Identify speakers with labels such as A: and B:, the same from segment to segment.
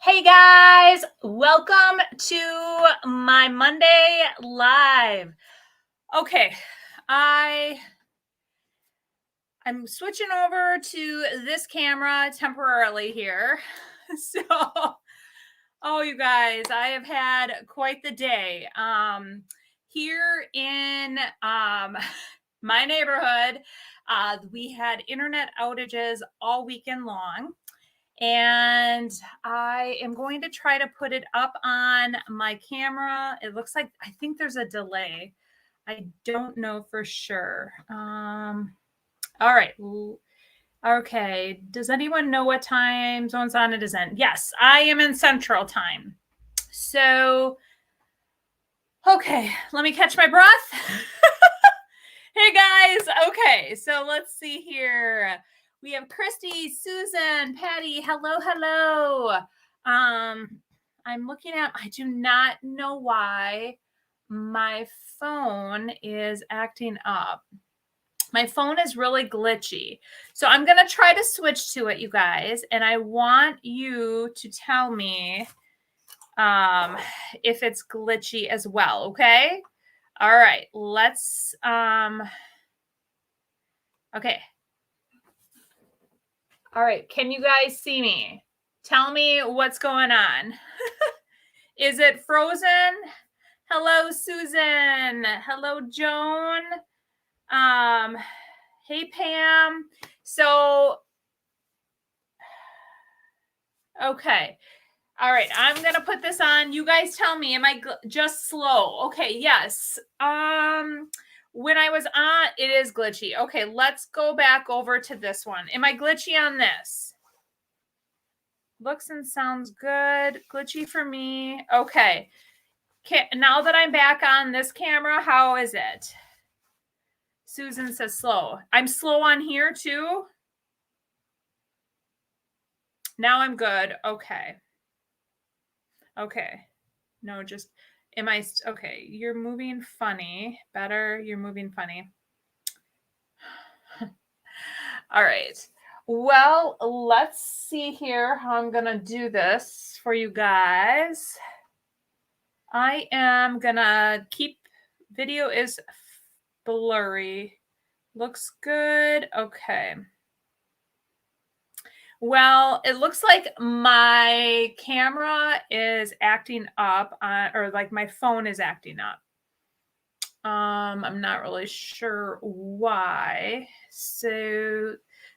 A: Hey guys, welcome to my Monday live. Okay, I'm switching over to this camera temporarily here. So, oh you guys, I have had quite the day. Here in my neighborhood, we had internet outages all weekend long. And I am going to try to put it up on my camera. It looks like, I think there's a delay. I don't know for sure. All right. Okay. Does anyone know what time zone's on it is in? Yes, I am in Central Time. So, okay, let me catch my breath. Hey guys. Okay, so let's see here. We have Christy, Susan, Patty. Hello. I'm looking at, I do not know why my phone is acting up. My phone is really glitchy. So I'm going to try to switch to it, you guys. And I want you to tell me if it's glitchy as well. Okay. All right. Let's, okay. All right. Can you guys see me? Tell me what's going on. Is it frozen? Hello, Susan. Hello, Joan. Hey, Pam. So, okay. All right. I'm going to put this on. You guys tell me, am I just slow? Okay. Yes. When I was on, it is glitchy. Okay. Let's go back over to this one. Am I glitchy on this? Looks and sounds good. Glitchy for me. Okay. Now that I'm back on this camera, how is it? Susan says slow. I'm slow on here too. Now I'm good. Okay. Okay. No, just, am I, okay. You're moving funny. Better. You're moving funny. All right. Well, let's see here how I'm going to do this for you guys. I am going to keep, video is blurry. Looks good. Okay. Well, it looks like my camera is acting up, or like my phone is acting up. I'm not really sure why. So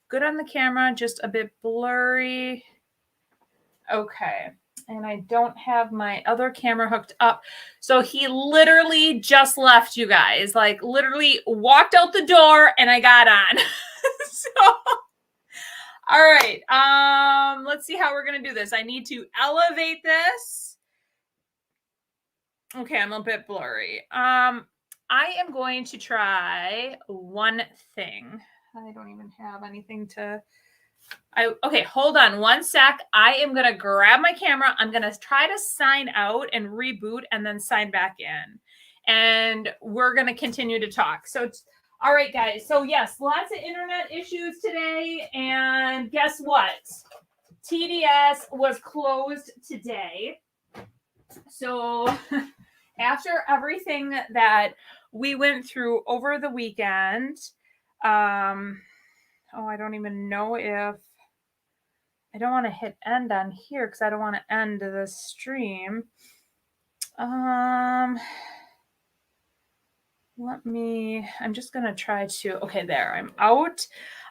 A: good on the camera, just a bit blurry. Okay. And I don't have my other camera hooked up. So he literally just left, you guys. Like literally walked out the door and I got on. So, all right. Let's see how we're going to do this. I need to elevate this. Okay, I'm a bit blurry. I am going to try one thing. I don't even have anything to... okay, hold on one sec. I am going to grab my camera. I'm going to try to sign out and reboot and then sign back in. And we're going to continue to talk. So, all right, guys. So, yes, lots of internet issues today. And guess what? TDS was closed today. So, after everything that we went through over the weekend, oh, I don't even know if, I don't want to hit end on here because I don't want to end the stream. I'm just going to try to, okay, there, I'm out.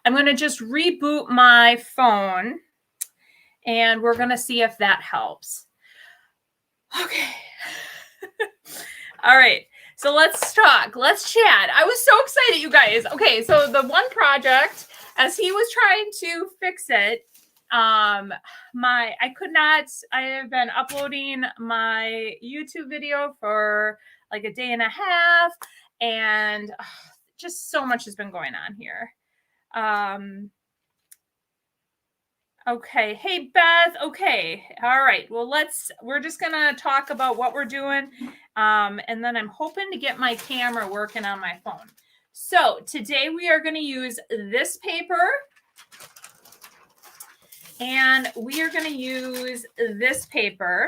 A: I'm going to just reboot my phone and we're going to see if that helps. Okay. All right. So let's talk. Let's chat. I was so excited, you guys. Okay. So the one project, as he was trying to fix it, I have been uploading my YouTube video for like a day and a half and just so much has been going on here. Okay. Hey, Beth. Okay. All right. Well, we're just going to talk about what we're doing. And then I'm hoping to get my camera working on my phone. So today we are going to use this paper. And we are going to use this paper.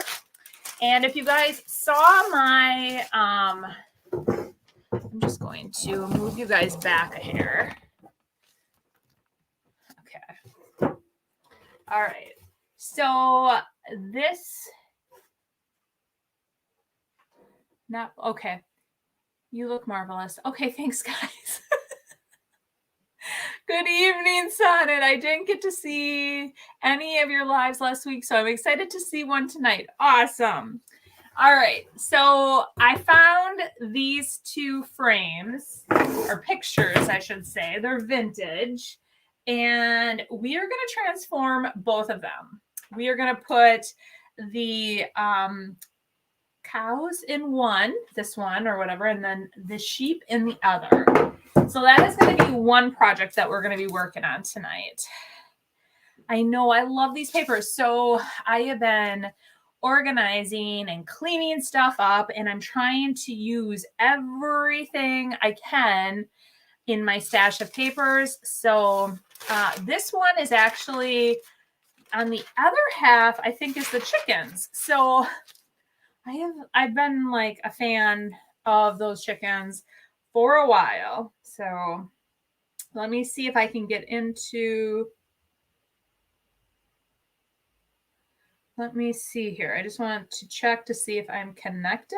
A: And if you guys saw my, I'm just going to move you guys back here. Okay. All right. So this, not, okay. You look marvelous. Okay, thanks, guys. Good evening, Sonnet. I didn't get to see any of your lives last week, so I'm excited to see one tonight. Awesome. All right, so I found these two frames, or pictures, I should say. They're vintage, and we are going to transform both of them. We are going to put the cows in one, this one or whatever, and then the sheep in the other. So that is going to be one project that we're going to be working on tonight. I know I love these papers. So I have been organizing and cleaning stuff up, and I'm trying to use everything I can in my stash of papers. So this one is actually on the other half, I think, is the chickens. So I've been like a fan of those chickens for a while. So let me see if I can get into, let me see here. I just want to check to see if I'm connected.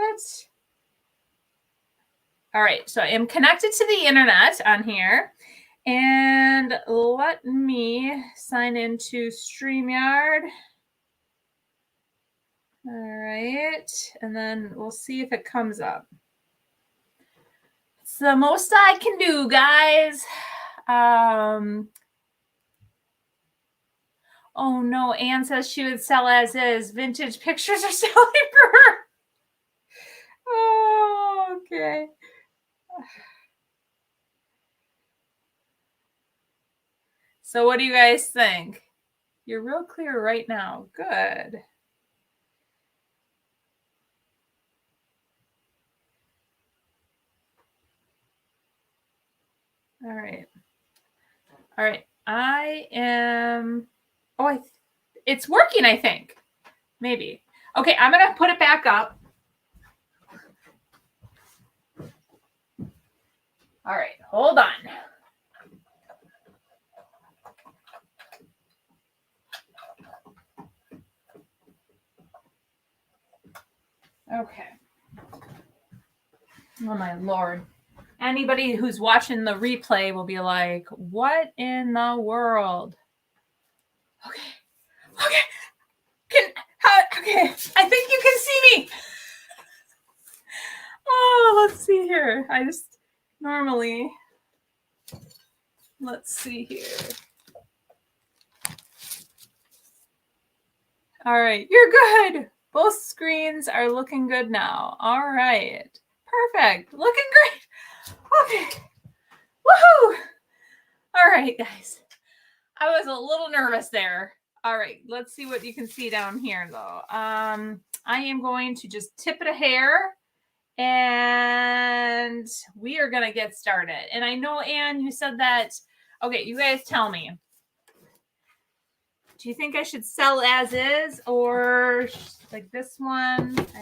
A: All right, so I am connected to the internet on here. And let me sign into StreamYard. All right, and then we'll see if it comes up. It's the most I can do, guys. Oh no, Anne says she would sell as is. Vintage pictures are selling for her. Oh, okay. So what do you guys think? You're real clear right now. Good. All right. All right. I am, oh, it's working, I think. Maybe. Okay, I'm going to put it back up. All right, hold on. Okay. Oh, my Lord. Anybody who's watching the replay will be like, what in the world? Okay. Okay. Okay. I think you can see me. Oh, let's see here. I just normally, let's see here. All right. You're good. Both screens are looking good now. All right. Perfect. Looking great. Okay. Woohoo. All right, guys. I was a little nervous there. All right. Let's see what you can see down here, though. I am going to just tip it a hair, and we are going to get started. And I know, Anne, you said that. Okay, you guys tell me. Do you think I should sell as is, or like this one? I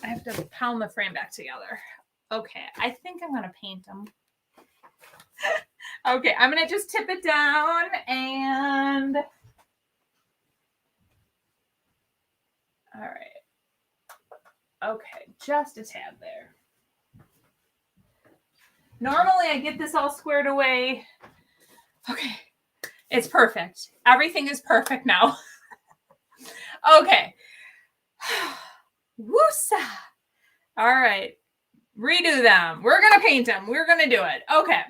A: have to pound the frame back together. Okay, I think I'm going to paint them. Okay, I'm going to just tip it down and... All right. Okay, just a tad there. Normally, I get this all squared away. Okay, it's perfect. Everything is perfect now. Okay. Woosa. All right. Redo them. We're going to paint them. We're going to do it. Okay.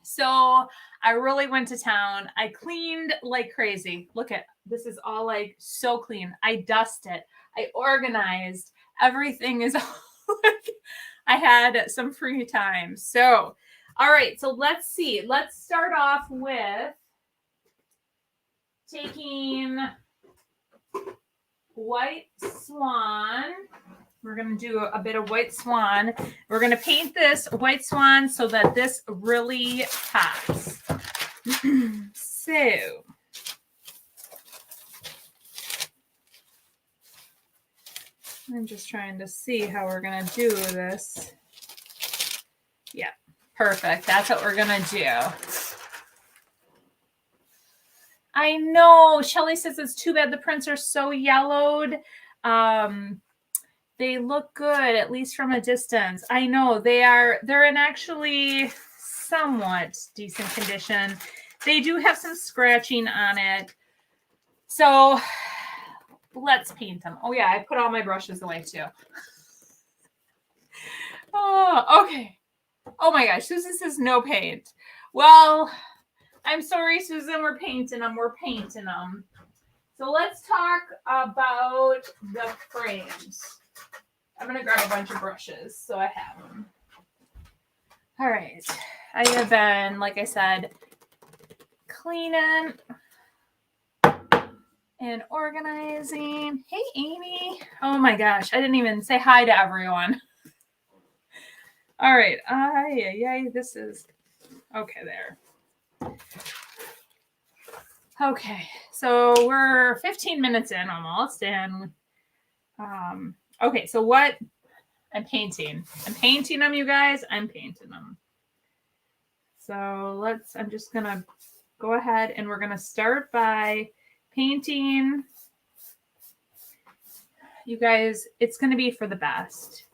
A: So I really went to town. I cleaned like crazy. Look at this, is all like so clean. I dusted. I organized. Everything is like, I had some free time. So, all right. So let's see. Let's start off with taking White Swan. We're going to do a bit of White Swan. We're going to paint this White Swan so that this really pops. So I'm just trying to see how we're going to do this. Yeah, perfect. That's what we're going to do. I know. Shelly says it's too bad the prints are so yellowed. They look good, at least from a distance. I know they're in actually somewhat decent condition. They do have some scratching on it. So let's paint them. Oh yeah, I put all my brushes away too. Oh, okay. Oh my gosh, Susan says no paint. Well, I'm sorry, Susan, we're painting them. So let's talk about the frames. I'm going to grab a bunch of brushes so I have them. All right. I have been, like I said, cleaning and organizing. Hey, Amy. Oh my gosh. I didn't even say hi to everyone. All right. This is okay there. Okay. So we're 15 minutes in almost. And okay. So what I'm painting them, you guys. I'm painting them. So I'm just going to go ahead and we're going to start by painting. You guys, it's going to be for the best.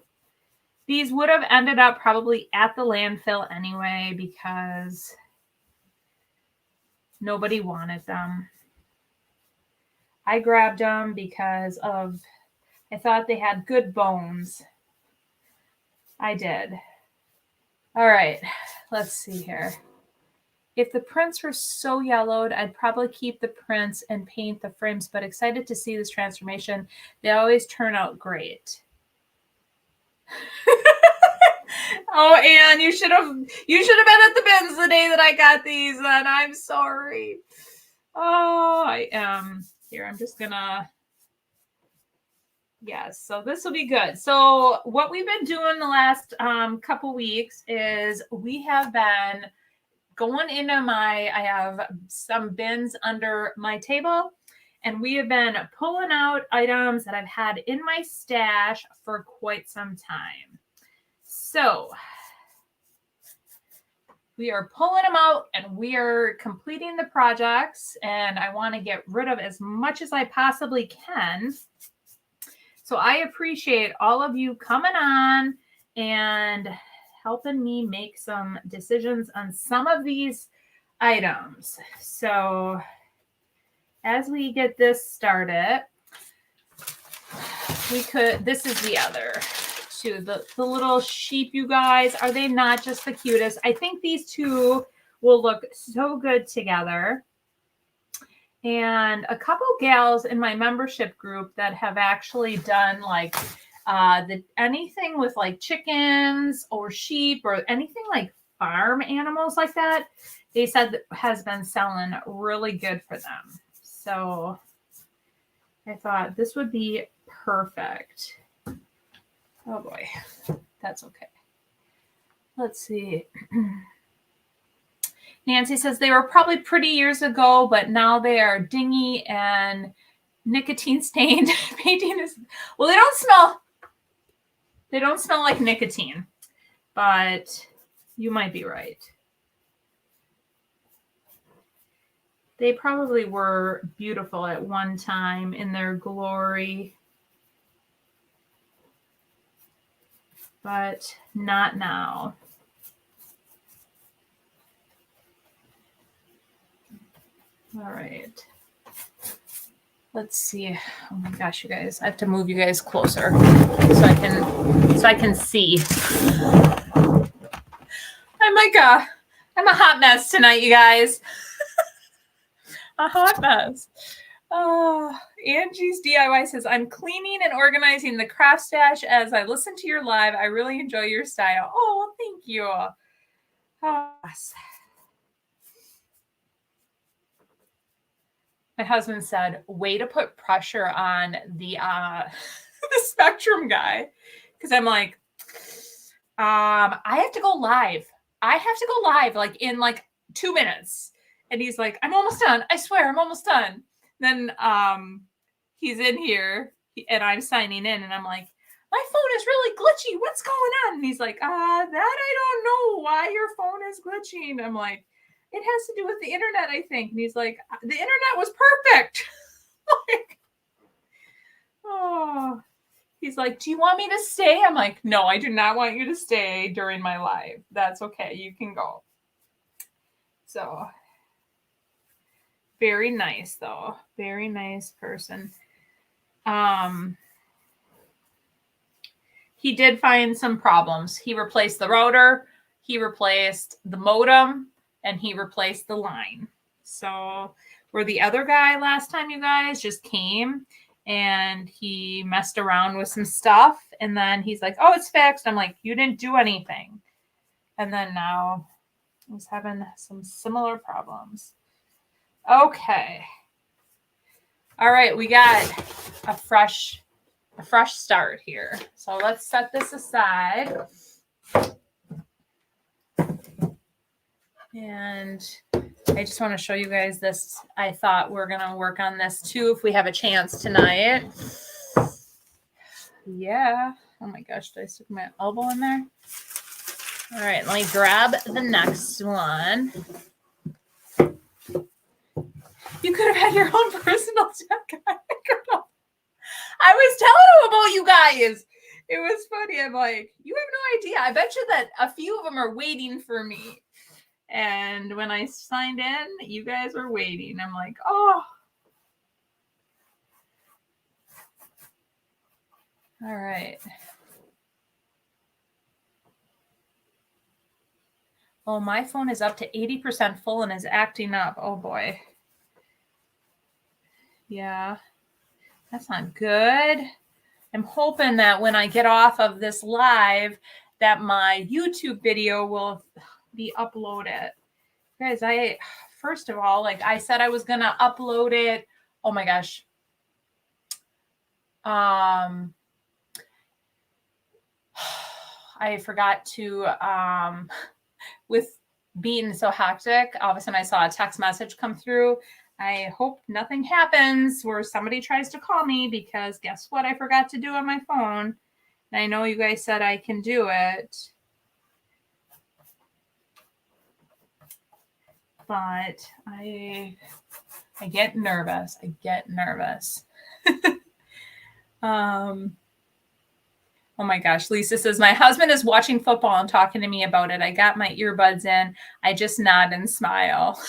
A: These would have ended up probably at the landfill anyway because nobody wanted them. I grabbed them because I thought they had good bones. I did. All right, let's see here. If the prints were so yellowed, I'd probably keep the prints and paint the frames, but excited to see this transformation. They always turn out great. Oh, Anne, you should have been at the bins the day that I got these, and I'm sorry. Oh, I am. Here, I'm just gonna. Yes, so this will be good. So what we've been doing the last couple weeks is we have been going into I have some bins under my table, and we have been pulling out items that I've had in my stash for quite some time. So we are pulling them out and we are completing the projects, and I want to get rid of as much as I possibly can. So I appreciate all of you coming on and helping me make some decisions on some of these items. So as we get this started, this is the other two, the little sheep, you guys. Are they not just the cutest? I think these two will look so good together. And a couple gals in my membership group that have actually done like anything with like chickens or sheep or anything like farm animals like that, they said that has been selling really good for them. So I thought this would be perfect. Oh boy, that's okay. Let's see. Nancy says they were probably pretty years ago, but now they are dingy and nicotine stained. Painting is, well, they don't smell like nicotine, but you might be right. They probably were beautiful at one time in their glory, but not now. All right. Let's see. Oh my gosh, you guys. I have to move you guys closer so I can see. I'm a hot mess tonight, you guys. A hot mess. Oh, Angie's DIY says, I'm cleaning and organizing the craft stash as I listen to your live. I really enjoy your style. Oh, well, thank you. Oh, my husband said, way to put pressure on the the Spectrum guy. Because I'm like, I have to go live. Like in like 2 minutes. And he's like, I'm almost done. I swear, I'm almost done. Then he's in here and I'm signing in and I'm like, my phone is really glitchy. What's going on? And he's like, that I don't know why your phone is glitching. I'm like, it has to do with the internet, I think. And he's like, the internet was perfect. Like, oh, he's like, do you want me to stay? I'm like, no, I do not want you to stay during my live. That's okay. You can go. So very nice though. Very nice person. He did find some problems. He replaced the router, he replaced the modem, and he replaced the line. So where the other guy last time, you guys, just came and he messed around with some stuff, and then he's like, oh, it's fixed. I'm like, you didn't do anything. And then now he's having some similar problems. Okay. All right, we got a fresh start here. So let's set this aside. And I just want to show you guys this. I thought we're going to work on this too if we have a chance tonight. Yeah. Oh my gosh, did I stick my elbow in there? All right, let me grab the next one. You could have had your own personal check. I was telling him about you guys. It was funny. I'm like, you have no idea. I bet you that a few of them are waiting for me. And when I signed in, you guys were waiting. I'm like, oh. All right. Oh, my phone is up to 80% full and is acting up. Oh, boy. Yeah. That's not good. I'm hoping that when I get off of this live, that my YouTube video will be uploaded. Guys, first of all, like I said, I was going to upload it. Oh my gosh. I forgot to, with being so hectic, all of a sudden I saw a text message come through. I hope nothing happens where somebody tries to call me, because guess what I forgot to do on my phone? And I know you guys said I can do it. But I get nervous. Oh my gosh. Lisa says, my husband is watching football and talking to me about it. I got my earbuds in. I just nod and smile.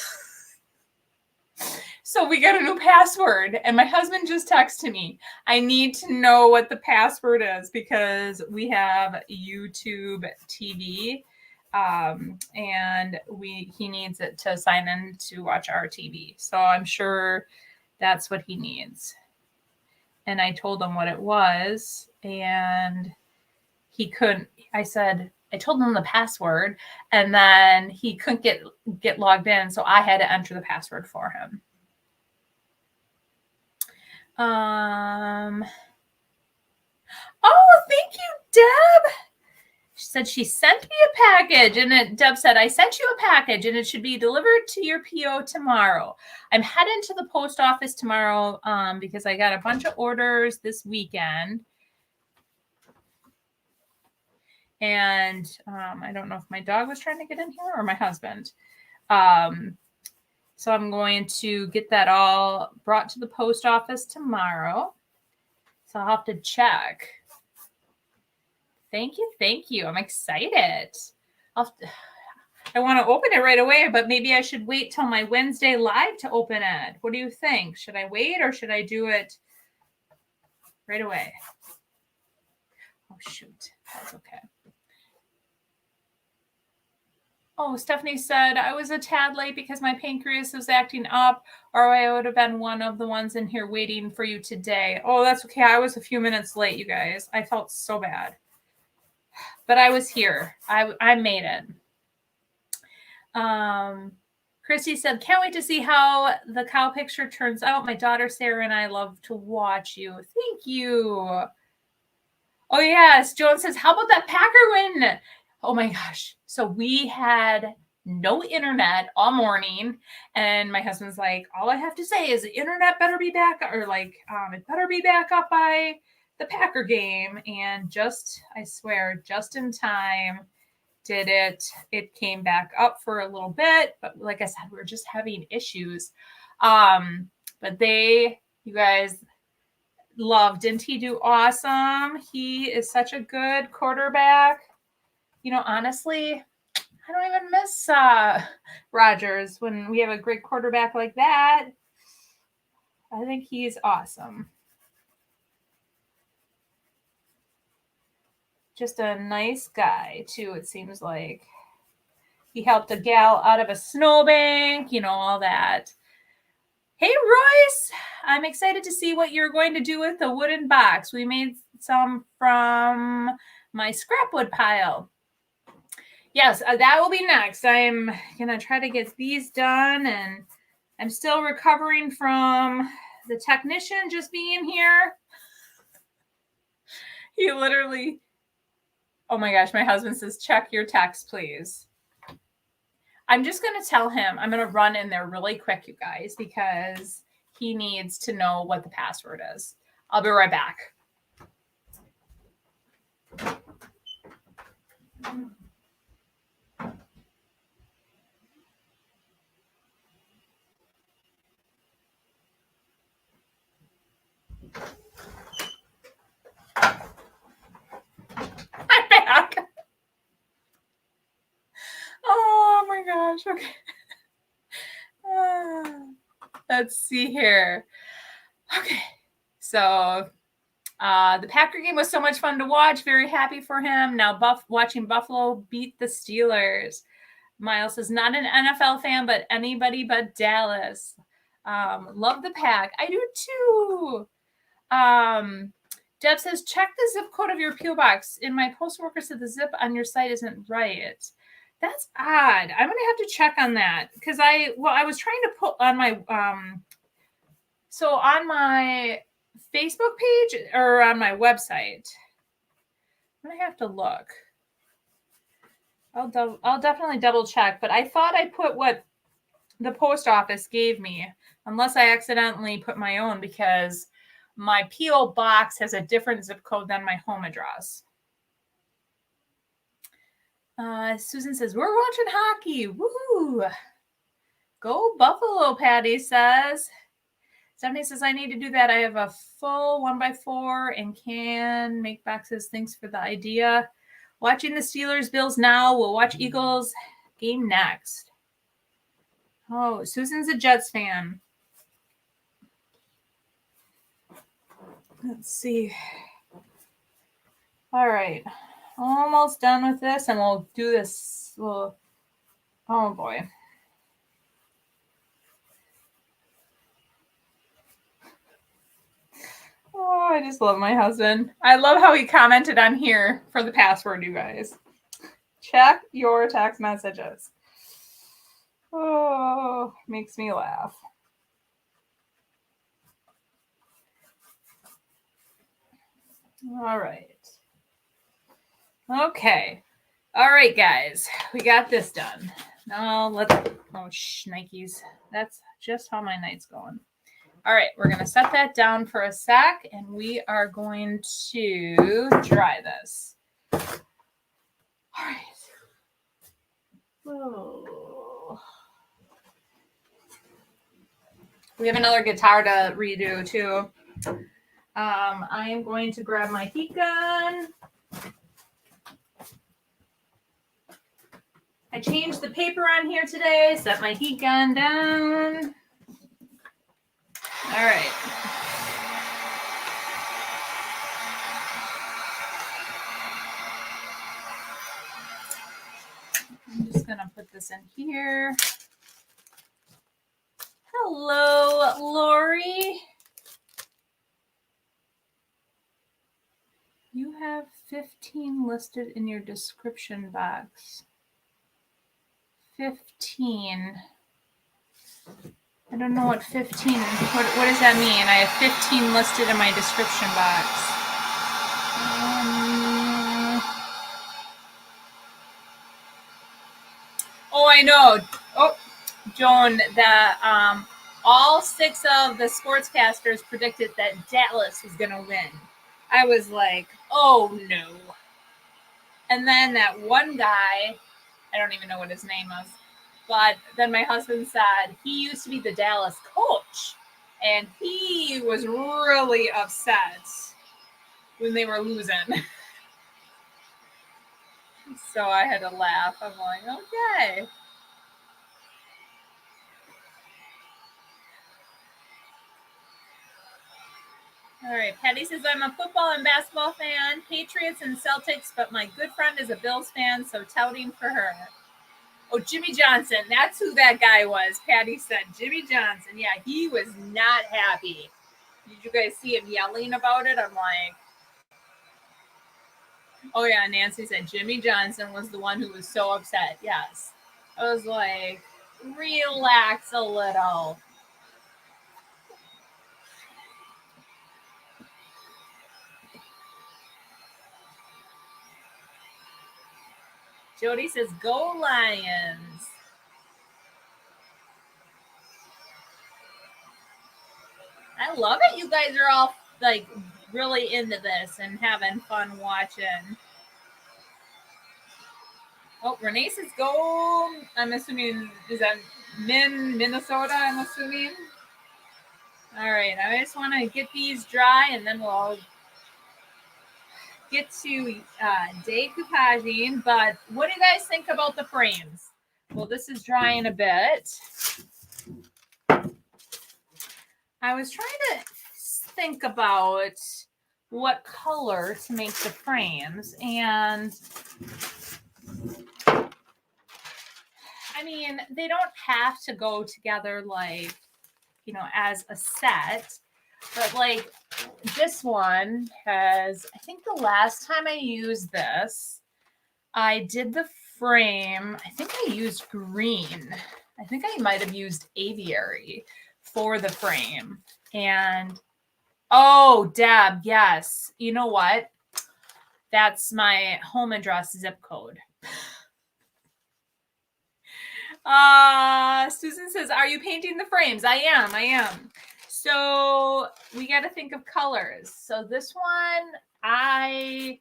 A: So we got a new password, and my husband just texted me. I need to know what the password is because we have YouTube TV, and he needs it to sign in to watch our TV. So I'm sure that's what he needs. And I told him what it was, and he couldn't. I told him the password, and then he couldn't get logged in, so I had to enter the password for him. Oh, thank you, Deb. She said she sent me a package, and Deb said, I sent you a package and it should be delivered to your PO tomorrow. I'm heading to the post office tomorrow because I got a bunch of orders this weekend. And I don't know if my dog was trying to get in here or my husband. So I'm going to get that all brought to the post office tomorrow. So I'll have to check. Thank you. I'm excited. I want to open it right away, but maybe I should wait till my Wednesday live to open it. What do you think? Should I wait or should I do it right away? Oh, shoot. That's okay. Oh, Stephanie said, I was a tad late because my pancreas was acting up, or I would have been one of the ones in here waiting for you today. Oh, that's okay. I was a few minutes late, you guys. I felt so bad. But I was here. I made it. Christy said, can't wait to see how the cow picture turns out. My daughter Sarah and I love to watch you. Thank you. Oh, yes. Joan says, how about that Packer win? Oh, my gosh. So we had no internet all morning. And my husband's like, all I have to say is the internet better be back, or like it better be back up by the Packer game, and I swear, just in time did it. It came back up for a little bit, but like I said, we're just having issues. But you guys didn't he do awesome? He is such a good quarterback. Honestly, I don't even miss Rodgers when we have a great quarterback like that. I think he's awesome. Just a nice guy, too, it seems like. He helped a gal out of a snowbank, all that. Hey, Royce, I'm excited to see what you're going to do with the wooden box. We made some from my scrap wood pile. Yes, that will be next. I'm going to try to get these done, and I'm still recovering from the technician just being here. He literally, oh my gosh, my husband says, check your text, please. I'm just going to tell him, I'm going to run in there really quick, you guys, because he needs to know what the password is. I'll be right back. I'm back. Oh my gosh. Okay. Let's see here. Okay. So the Packer game was so much fun to watch. Very happy for him. Now watching Buffalo beat the Steelers. Miles is not an NFL fan, but anybody but Dallas. Love the Pack. I do too. Deb says, check the zip code of your P.O. box. In my postal worker said the zip on your site isn't right. That's odd. I'm going to have to check on that because I was trying to put on my, on my Facebook page or on my website. I'm going to have to look. I'll definitely double check, but I thought I put what the post office gave me, unless I accidentally put my own because my P.O. box has a different zip code than my home address. Susan says, we're watching hockey. Woo! Go Buffalo, Patty says. Stephanie says, I need to do that. I have a full 1x4 and can make boxes. Thanks for the idea. Watching the Steelers Bills now. We'll watch Eagles game next. Oh, Susan's a Jets fan. Let's see. All right. Almost done with this, and we'll do this. Oh, boy. Oh, I just love my husband. I love how he commented on here for the password, you guys. Check your text messages. Oh, makes me laugh. All right. Okay. All right, guys. We got this done. Now Nikes. That's just how my night's going. All right, we're going to set that down for a sec, and we are going to dry this. All right. Whoa. We have another guitar to redo, too. I am going to grab my heat gun. I changed the paper on here today, set my heat gun down. All right. I'm just going to put this in here. Hello, Lori. You have 15 listed in your description box. 15. I don't know what 15 is. What does that mean? I have 15 listed in my description box. Oh, I know. Oh, Joan, all 6 of the sportscasters predicted that Dallas was going to win. I was like, oh no. And then that one guy, I don't even know what his name was, but then my husband said he used to be the Dallas coach, and he was really upset when they were losing. So I had to laugh. I'm like, okay. All right, Patty says, I'm a football and basketball fan, Patriots and Celtics, but my good friend is a Bills fan, so touting for her. Oh, Jimmy Johnson. That's who that guy was. Patty said Jimmy Johnson. Yeah, he was not happy. Did you guys see him yelling about it? I'm like, oh yeah, Nancy said Jimmy Johnson was the one who was so upset. Yes. I was like, relax a little. Jody says, go Lions. I love it. You guys are all like really into this and having fun watching. Oh, Renee says go. I'm assuming, is that Minnesota? I'm assuming. All right. I just want to get these dry and then we'll get to decoupaging. But what do you guys think about the frames? Well, this is drying a bit. I was trying to think about what color to make the frames, and I mean, they don't have to go together like, you know, as a set, but like this one has, I think the last time I used this, I did the frame, I think I used green. I think I might have used aviary for the frame. And oh, Deb, yes. You know what? That's my home address zip code. Susan says, are you painting the frames? I am. So we got to think of colors. So this one, I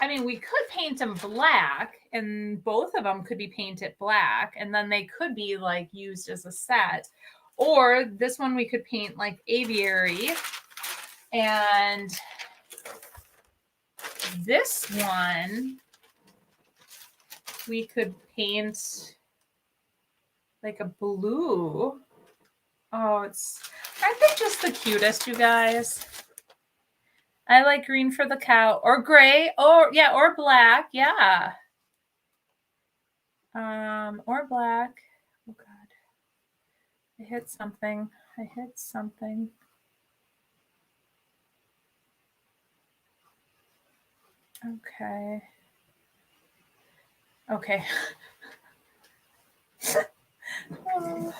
A: mean, we could paint them black, and both of them could be painted black, and then they could be like used as a set. Or this one we could paint like aviary, and this one we could paint like a blue. Oh, aren't they just the cutest, you guys? I like green for the cow, or gray, or yeah, or black, yeah. Or black. Oh God, I hit something. Okay. Oh.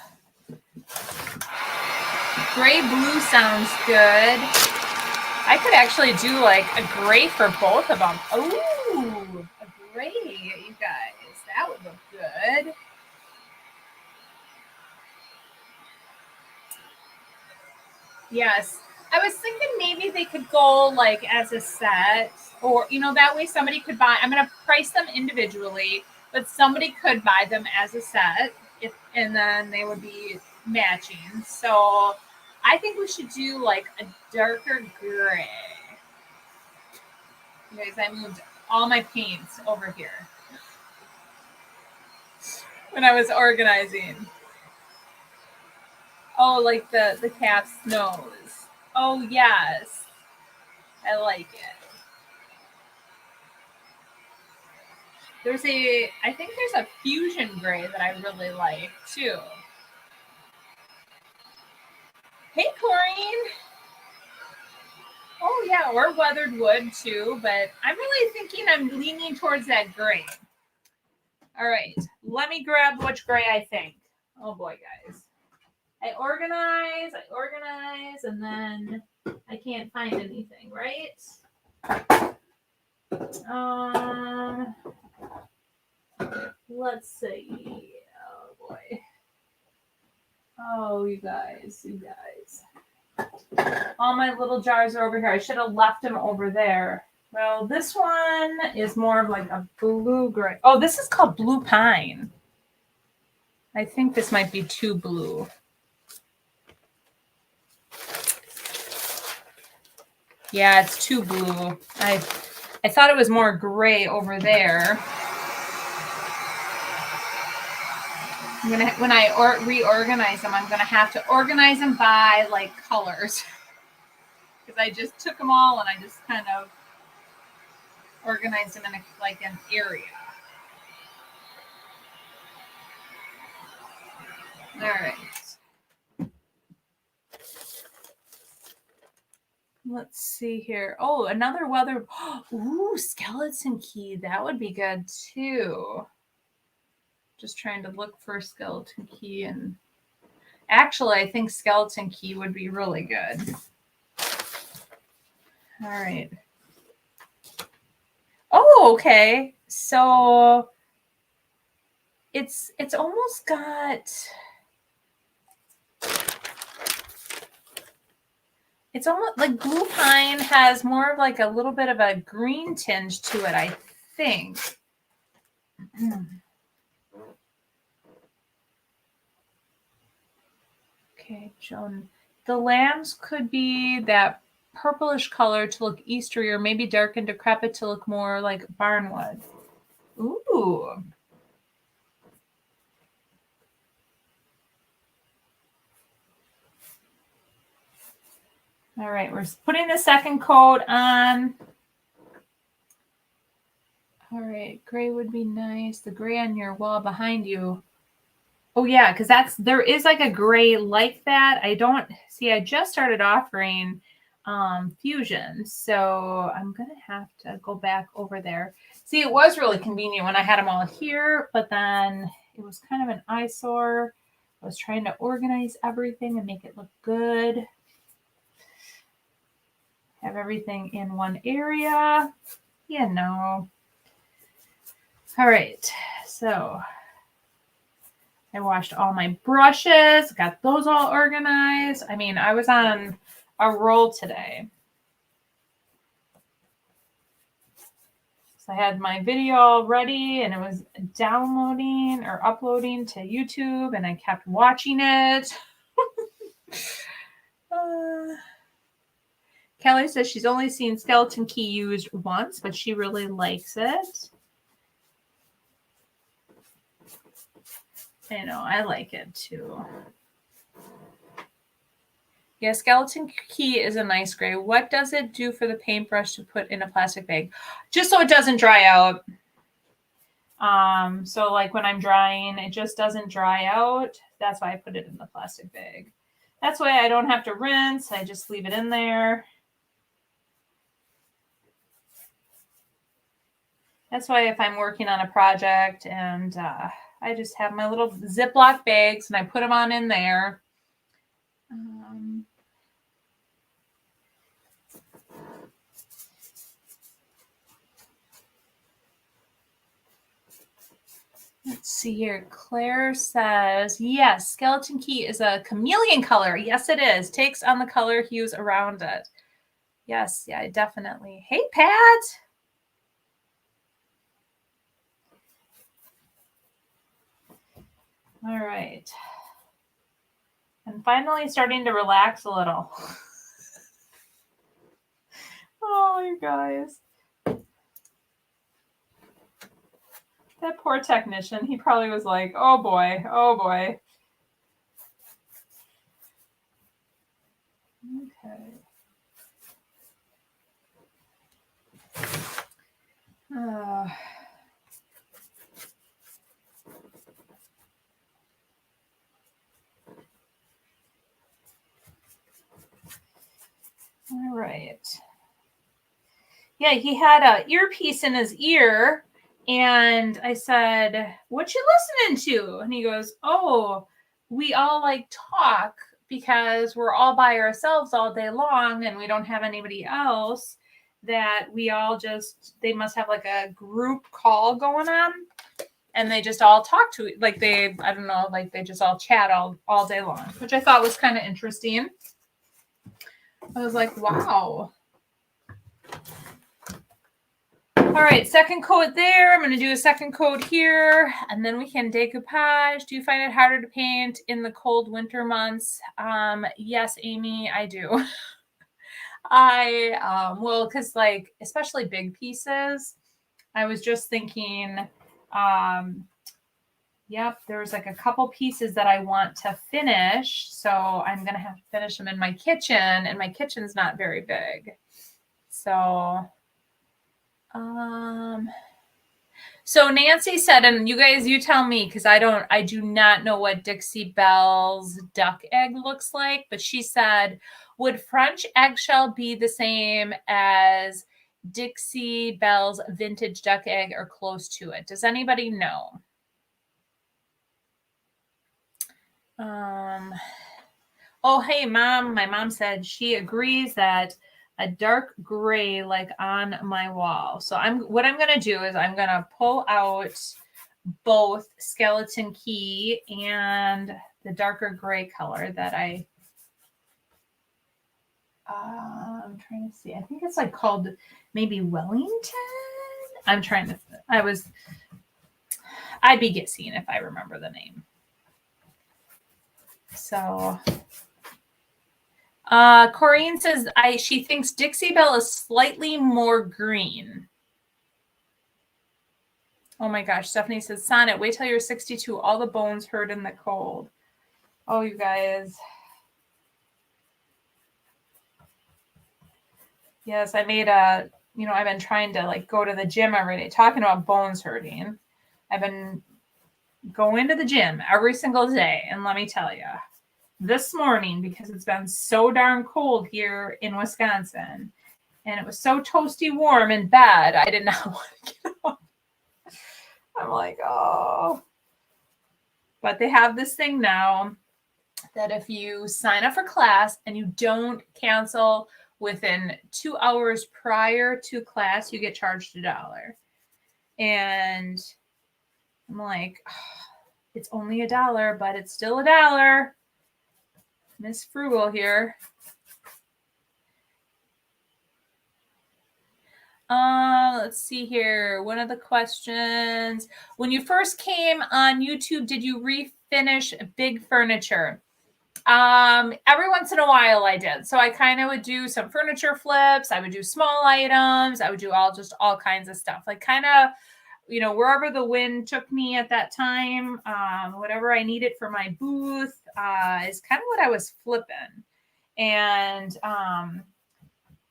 A: Gray blue sounds good. I could actually do like a gray for both of them. Ooh, a gray, you guys. That would look good. Yes. I was thinking maybe they could go like as a set, or, you know, that way somebody could buy. I'm going to price them individually, but somebody could buy them as a set, and then they would be matching. So I think we should do like a darker gray. You guys, I moved all my paints over here when I was organizing. Oh, like the cat's nose. Oh, yes. I like it. I think there's a fusion gray that I really like too. Hey, Corrine. Oh yeah, or weathered wood too, but I'm really thinking I'm leaning towards that gray. All right, let me grab which gray I think. Oh boy, guys. I organize, and then I can't find anything, right? Let's see. Oh boy. Oh, you guys. All my little jars are over here. I should have left them over there. Well, this one is more of like a blue gray. Oh, this is called blue pine. I think this might be too blue. Yeah, it's too blue. I thought it was more gray over there. I'm gonna, when I reorganize them, I'm gonna have to organize them by like colors, because I just took them all and I just kind of organized them in like an area. All right. Let's see here. Oh, another weather. Ooh, skeleton key. That would be good too. Just trying to look for a skeleton key, and actually I think skeleton key would be really good. All right. Oh, okay. So it's almost got, it's almost like blue pine has more of like a little bit of a green tinge to it, I think. Okay, Joan. The lambs could be that purplish color to look Eastery, or maybe dark and decrepit to look more like barnwood. Ooh. All right, we're putting the second coat on. All right, gray would be nice. The gray on your wall behind you. Oh yeah, because there is like a gray like that. I don't see. I just started offering fusion, so I'm gonna have to go back over there. See, it was really convenient when I had them all here, but then it was kind of an eyesore. I was trying to organize everything and make it look good. Have everything in one area. Yeah, no. All right, so I washed all my brushes, got those all organized. I mean, I was on a roll today. So I had my video all ready and it was downloading or uploading to YouTube, and I kept watching it. Kelly says she's only seen skeleton key used once, but she really likes it. I know, I like it too. Yeah, skeleton key is a nice gray. What does it do for the paintbrush to put in a plastic bag? Just so it doesn't dry out. So like when I'm drying, it just doesn't dry out. That's why I put it in the plastic bag. That's why I don't have to rinse. I just leave it in there. That's why if I'm working on a project and I just have my little Ziploc bags and I put them on in there. Let's see here. Claire says, yes, skeleton key is a chameleon color. Yes, it is. Takes on the color hues around it. Yes, yeah, definitely. Hey, Pat. All right. I'm finally starting to relax a little. Oh, you guys. That poor technician, he probably was like, oh boy, oh boy. Okay. All right. Yeah, he had an earpiece in his ear, and I said, what you listening to? And he goes, oh, we all like talk because we're all by ourselves all day long and we don't have anybody else, that we all just, they must have like a group call going on, and they just all talk to, like they, I don't know, like they just all chat all day long, which I thought was kind of interesting. I was like, wow. All right, second coat there. I'm going to do a second coat here, and then we can decoupage. Do you find it harder to paint in the cold winter months? Yes, Amy, I do. Well, because like, especially big pieces, I was just thinking, yep, there's like a couple pieces that I want to finish. So I'm going to have to finish them in my kitchen, and my kitchen's not very big. So, so Nancy said, and you guys, you tell me, because I do not know what Dixie Belle's duck egg looks like, but she said, would French eggshell be the same as Dixie Belle's vintage duck egg or close to it? Does anybody know? Oh, hey, Mom. My mom said she agrees that a dark gray like on my wall. So what I'm going to do is I'm going to pull out both Skeleton Key and the darker gray color that I'm trying to see. I think it's like called maybe Wellington. I'd be guessing if I remember the name. So Corrine says she thinks Dixie Belle is slightly more green. Oh my gosh. Stephanie says, Sonnet, wait till you're 62. All the bones hurt in the cold. Oh, you guys. Yes, I made I've been trying to like go to the gym every day. Talking about bones hurting. I've been going to the gym every single day. And let me tell you, this morning, because it's been so darn cold here in Wisconsin, and it was so toasty warm in bed, I did not want to get up. I'm like, oh. But they have this thing now that if you sign up for class and you don't cancel within 2 hours prior to class, you get charged $1. And I'm like, oh, it's only $1, but it's still $1. Miss Frugal here. Let's see here. One of the questions. When you first came on YouTube, did you refinish big furniture? Every once in a while I did. So I kind of would do some furniture flips. I would do small items. I would do all kinds of stuff. Like kind of, wherever the wind took me at that time, whatever I needed for my booth, is kind of what I was flipping. And,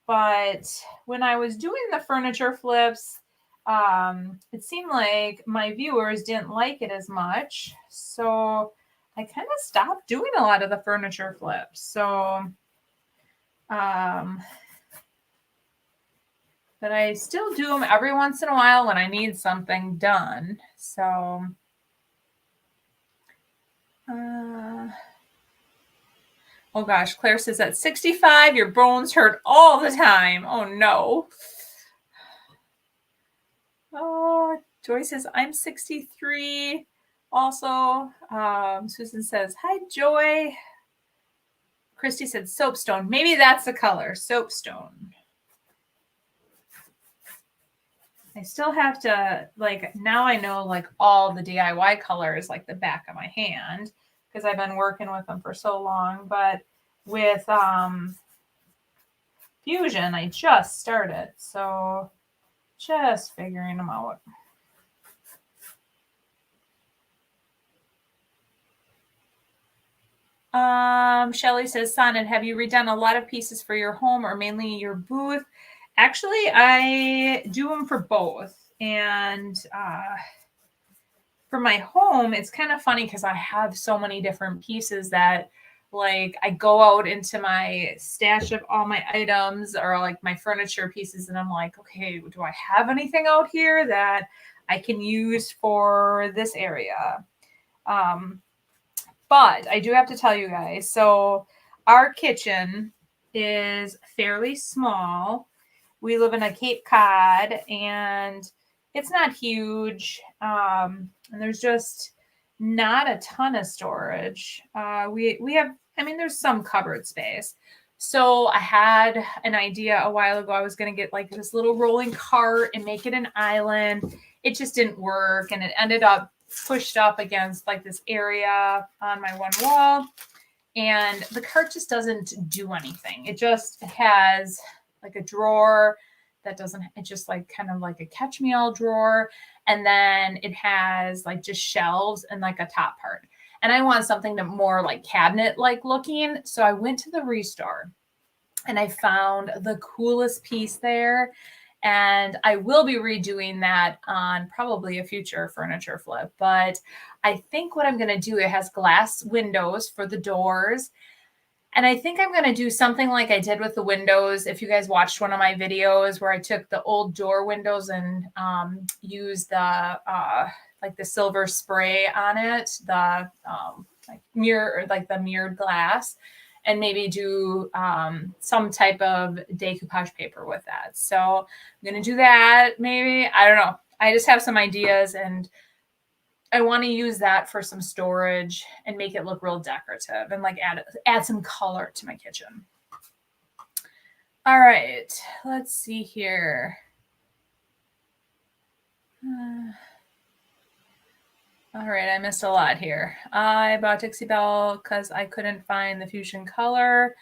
A: but when I was doing the furniture flips, it seemed like my viewers didn't like it as much. So I kind of stopped doing a lot of the furniture flips. So, but I still do them every once in a while when I need something done. So, oh gosh, Claire says at 65, your bones hurt all the time. Oh no. Oh, Joy says, I'm 63. Also, Susan says, hi, Joy. Christy said soapstone. Maybe that's the color, soapstone. I still have to, now I know, all the DIY colors, like the back of my hand, because I've been working with them for so long. But with Fusion, I just started. So just figuring them out. Shelly says, Sonnet, have you redone a lot of pieces for your home or mainly your booth? Actually, I do them for both. And for my home, it's kind of funny because I have so many different pieces that I go out into my stash of all my items or my furniture pieces. And I'm like, okay, do I have anything out here that I can use for this area? But I do have to tell you guys, so our kitchen is fairly small. We live in a Cape Cod and it's not huge. And there's just not a ton of storage. We have, there's some cupboard space. So I had an idea a while ago. I was going to get like this little rolling cart and make it an island. It just didn't work. And it ended up pushed up against like this area on my one wall. And the cart just doesn't do anything. It just has like a drawer that doesn't, it's just like kind of like a catch me all drawer. And then it has like just shelves and like a top part. And I want something to more like cabinet like looking. So I went to the Restore and I found the coolest piece there. And I will be redoing that on probably a future furniture flip. But I think what I'm going to do, it has glass windows for the doors. And I think I'm going to do something like I did with the windows. If you guys watched one of my videos where I took the old door windows and used the like the silver spray on it, the like mirror, or like the mirrored glass, and maybe do some type of decoupage paper with that. So I'm going to do that maybe. I don't know. I just have some ideas and I want to use that for some storage and make it look real decorative and like add some color to my kitchen. All right, let's see here. All right, I missed a lot here. I bought Dixie Belle because I couldn't find the fusion color.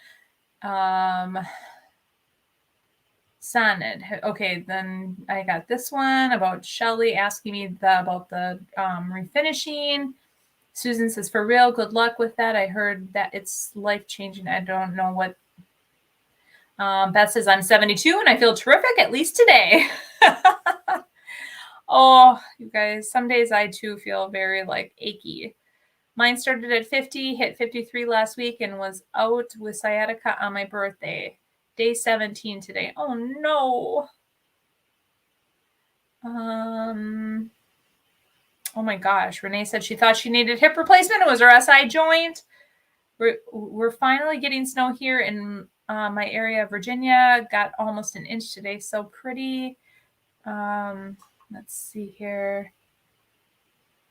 A: Sonnet. Okay, then I got this one about Shelly asking me about the refinishing. Susan says, for real, good luck with that. I heard that it's life-changing. I don't know what. Beth says, I'm 72 and I feel terrific, at least today. Oh, you guys, some days I too feel very like achy. Mine started at 50, hit 53 last week, and was out with sciatica on my birthday. Day 17 today. Oh no. Oh my gosh. Renee said she thought she needed hip replacement. It was her SI joint. We're finally getting snow here in my area of Virginia. Got almost an inch today. So pretty. Let's see here.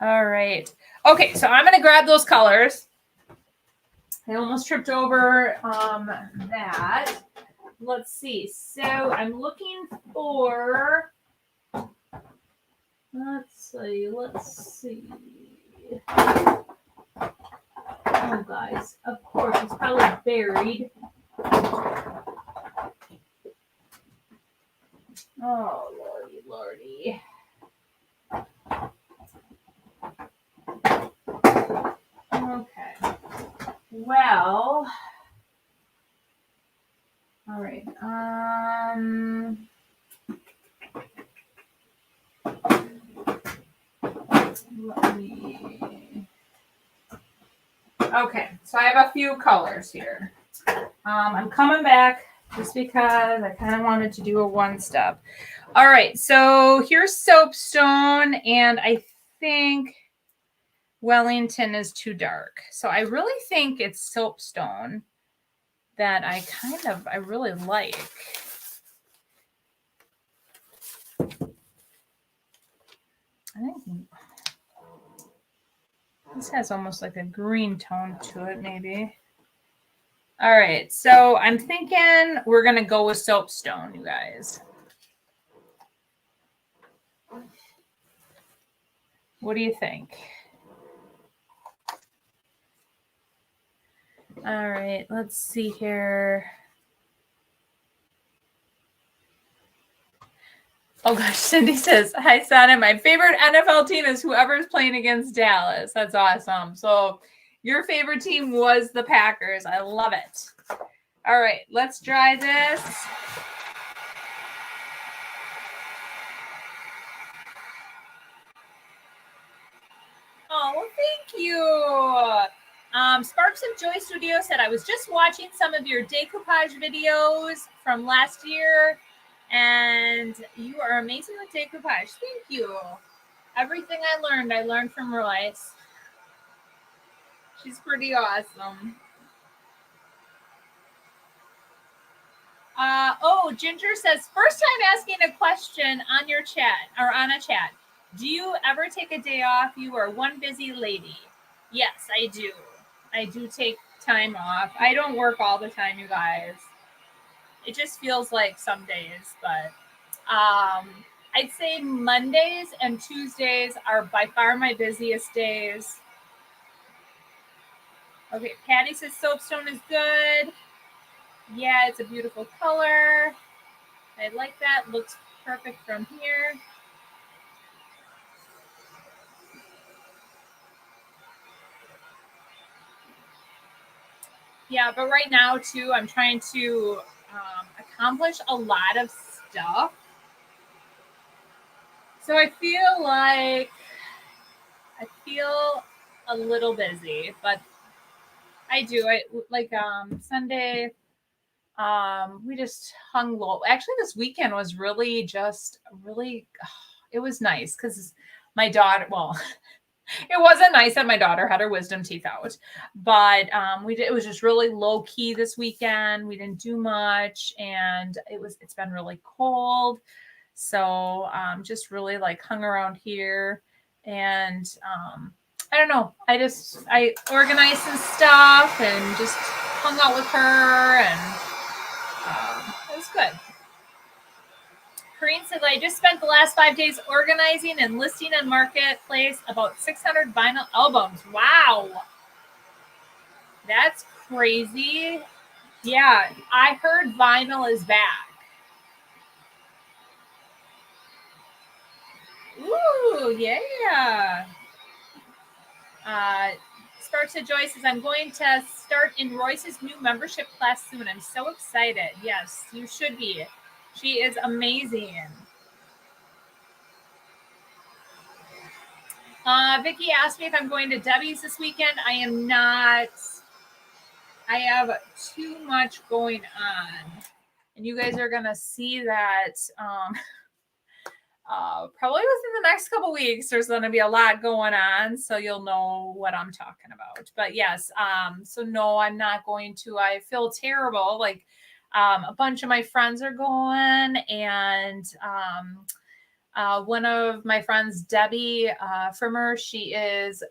A: All right. Okay, so I'm going to grab those colors. I almost tripped over that. Let's see. So I'm looking for, let's see. Oh, guys, of course, it's probably buried. Oh, lordy. Okay. Well, all right. Okay, so I have a few colors here. I'm coming back just because I kind of wanted to do a one-step. All right, so here's Soapstone, and I think Wellington is too dark. So I really think it's Soapstone that I really like. I think this has almost like a green tone to it, maybe. All right, so I'm thinking we're going to go with Soapstone, you guys. What do you think? All right, let's see here. Oh gosh, Cindy says, hi, Sana. My favorite NFL team is whoever's playing against Dallas. That's awesome. So your favorite team was the Packers. I love it. All right, let's dry this. Oh, well, thank you. Sparks of Joy Studio said, I was just watching some of your decoupage videos from last year, and you are amazing with decoupage. Thank you. Everything I learned from Royce. She's pretty awesome. Ginger says, first time asking a question on your chat or on a chat. Do you ever take a day off? You are one busy lady. Yes, I do. I do take time off. I don't work all the time, you guys. It just feels like some days, but I'd say Mondays and Tuesdays are by far my busiest days. Okay, Patty says soapstone is good. Yeah, it's a beautiful color. I like that. Looks perfect from here. Yeah, but right now too, I'm trying to accomplish a lot of stuff. So I feel a little busy, but I do. I like Sunday. We just hung low. Actually, this weekend was really it was nice because my daughter, well, it wasn't nice that my daughter had her wisdom teeth out, but it was just really low key this weekend. We didn't do much, and it's been really cold. So just really like hung around here, and I don't know. I organized some stuff and just hung out with her, and it was good. Corinne said, I just spent the last 5 days organizing and listing on Marketplace about 600 vinyl albums. Wow. That's crazy. Yeah, I heard vinyl is back. Ooh, yeah. Sparta Joy says, I'm going to start in Royce's new membership class soon. I'm so excited. Yes, you should be. She is amazing. Vicky asked me if I'm going to Debbie's this weekend. I am not. I have too much going on. And you guys are going to see that probably within the next couple weeks. There's going to be a lot going on. So you'll know what I'm talking about. But yes, so no, I'm not going to. I feel terrible. Like a bunch of my friends are going, and one of my friends, Debbie Frimmer, she is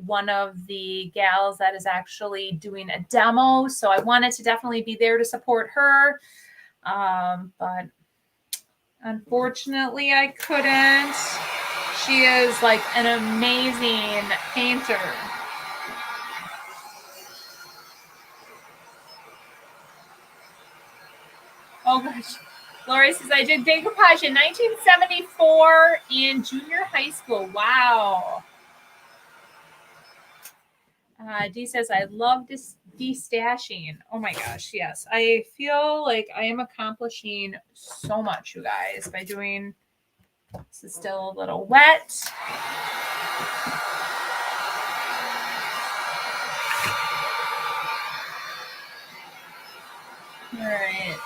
A: one of the gals that is actually doing a demo. So I wanted to definitely be there to support her. But unfortunately, I couldn't. She is like an amazing painter. Oh gosh. Lori says, I did decoupage in 1974 in junior high school. Wow. Dee says, I love destashing. Oh my gosh, yes. I feel like I am accomplishing so much, you guys, by doing, this is still a little wet. All right.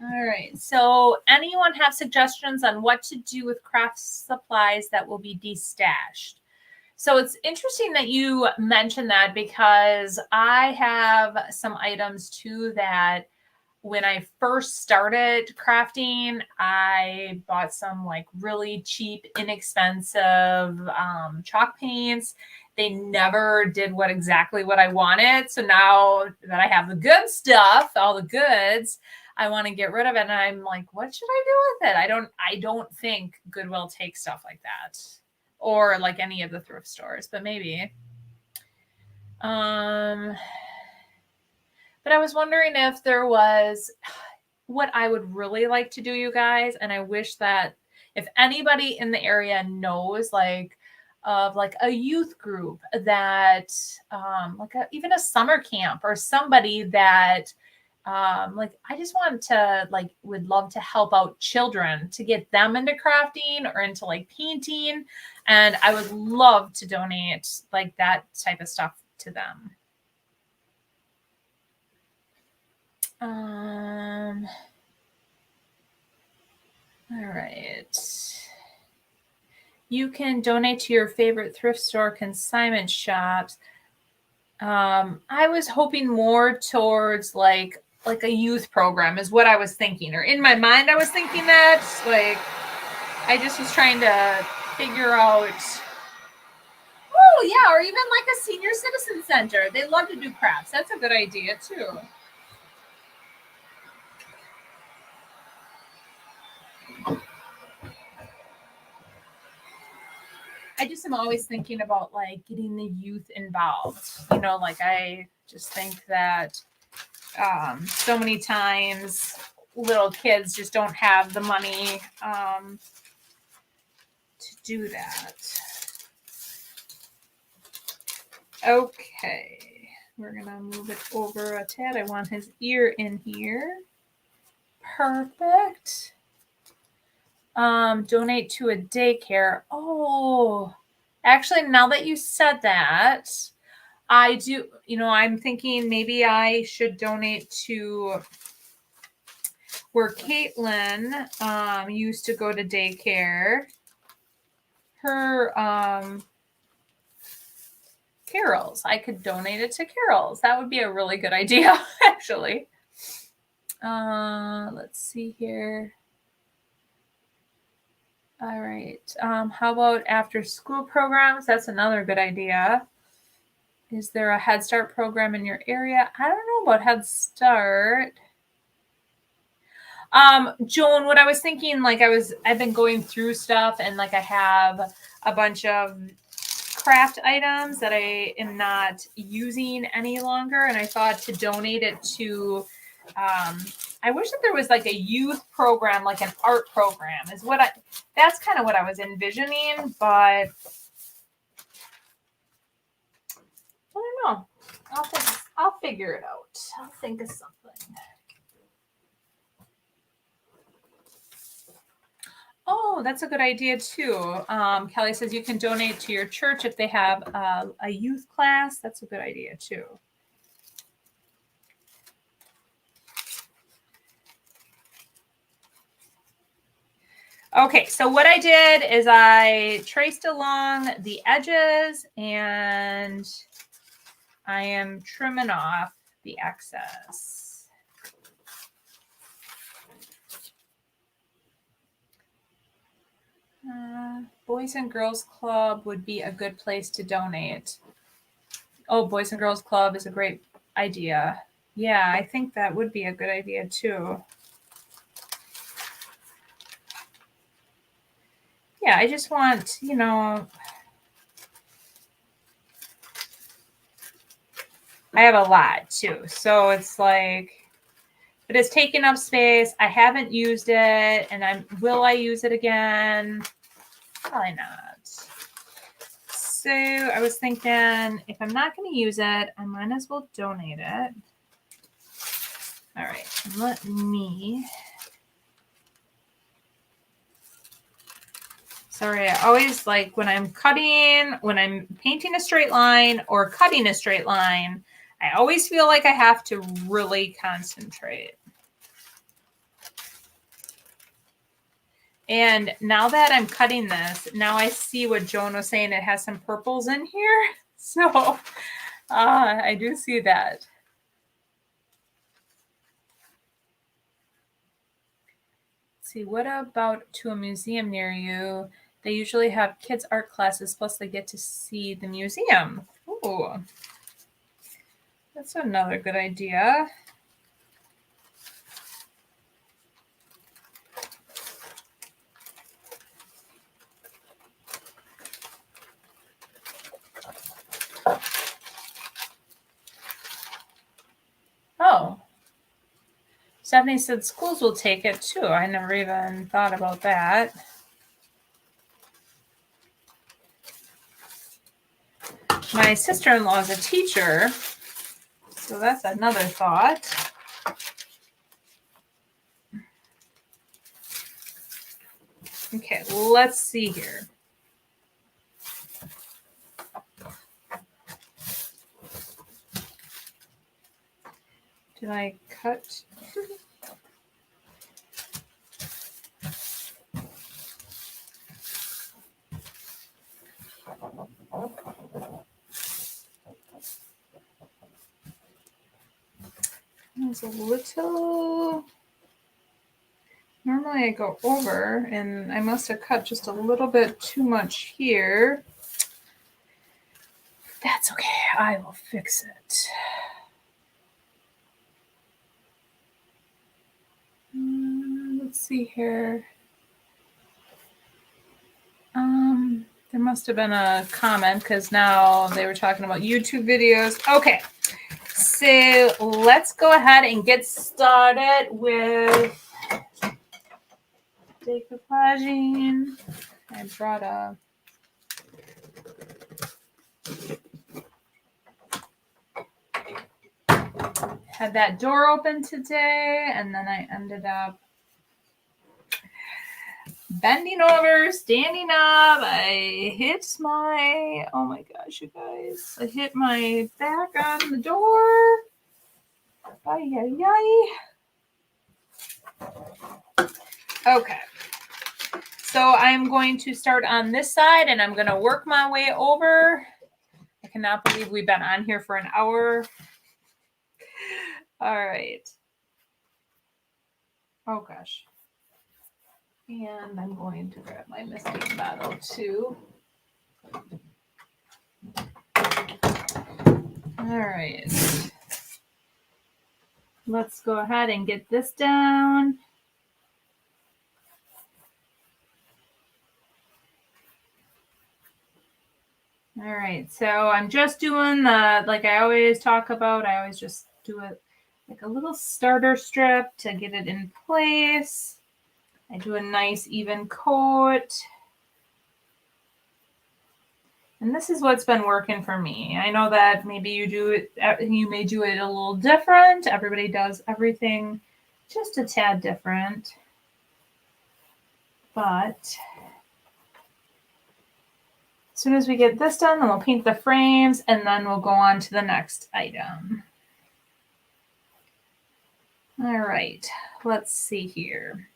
A: All right. So anyone have suggestions on what to do with craft supplies that will be destashed? So it's interesting that you mentioned that, because I have some items too that when I first started crafting, I bought some like really cheap, inexpensive chalk paints. They never did exactly what I wanted. So now that I have the good stuff, all the goods, I want to get rid of it. And I'm like, what should I do with it? I don't think Goodwill takes stuff like that, or like any of the thrift stores, but maybe. But I was wondering if there was what I would really like to do, you guys. And I wish that if anybody in the area knows of like a youth group that even a summer camp, or somebody that I just want to would love to help out children to get them into crafting or into like painting. And I would love to donate like that type of stuff to them. All right. You can donate to your favorite thrift store consignment shops. I was hoping more towards like a youth program is what I was thinking, or in my mind I was thinking that. Like I just was trying to figure out. Oh, yeah, or even like a senior citizen center. They love to do crafts. That's a good idea, too. I just am always thinking about like getting the youth involved. You know, like I just think that so many times little kids just don't have the money to do that. Okay, we're gonna move it over a tad. I want his ear in here. Perfect. Donate to a daycare. Oh, actually, now that you said that, I do, you know, I'm thinking maybe I should donate to where Caitlin used to go to daycare. Her Carol's. I could donate it to Carol's. That would be a really good idea, actually. Let's see here. All right. How about after school programs? That's another good idea. Is there a Head Start program in your area? I don't know about Head Start. Joan, what I was thinking, like I've been going through stuff and like I have a bunch of craft items that I am not using any longer. And I thought to donate it to, I wish that there was like a youth program, like an art program is that's kind of what I was envisioning, but I don't know. I'll figure it out. I'll think of something. Oh, that's a good idea too. Kelly says you can donate to your church if they have a youth class. That's a good idea too. Okay, so what I did is I traced along the edges and I am trimming off the excess. Boys and Girls Club would be a good place to donate. Oh, Boys and Girls Club is a great idea. Yeah, I think that would be a good idea too. Yeah, I just want, you know, I have a lot too. So it's like, but it's taking up space. I haven't used it and will I use it again? Probably not. So I was thinking if I'm not going to use it, I might as well donate it. All right, let me. Sorry, I always like when I'm painting a straight line or cutting a straight line, I always feel like I have to really concentrate. And now that I'm cutting this, now I see what Joan was saying. It has some purples in here. So I do see that. Let's see, what about to a museum near you? They usually have kids' art classes, plus they get to see the museum. Ooh, that's another good idea. Oh, Stephanie said schools will take it too. I never even thought about that. My sister-in-law is a teacher, so that's another thought. Okay, let's see here. Did I cut? It's a little. Normally I go over, and I must have cut just a little bit too much here. That's okay. I will fix it. Let's see here. There must have been a comment because now they were talking about YouTube videos. Okay, so let's go ahead and get started with decoupaging. I brought a had that door open today, and then I ended up bending over, standing up. I hit my, oh my gosh, you guys. I hit my back on the door. Ay, ay, ay. Okay. So I'm going to start on this side and I'm going to work my way over. I cannot believe we've been on here for an hour. All right. Oh gosh. And I'm going to grab my misting bottle too. All right. Let's go ahead and get this down. All right, so I'm just doing the, like I always talk about, I always just do it like a little starter strip to get it in place. I do a nice even coat. And this is what's been working for me. I know that maybe you may do it a little different. Everybody does everything just a tad different. But as soon as we get this done, then we'll paint the frames and then we'll go on to the next item. All right, let's see here.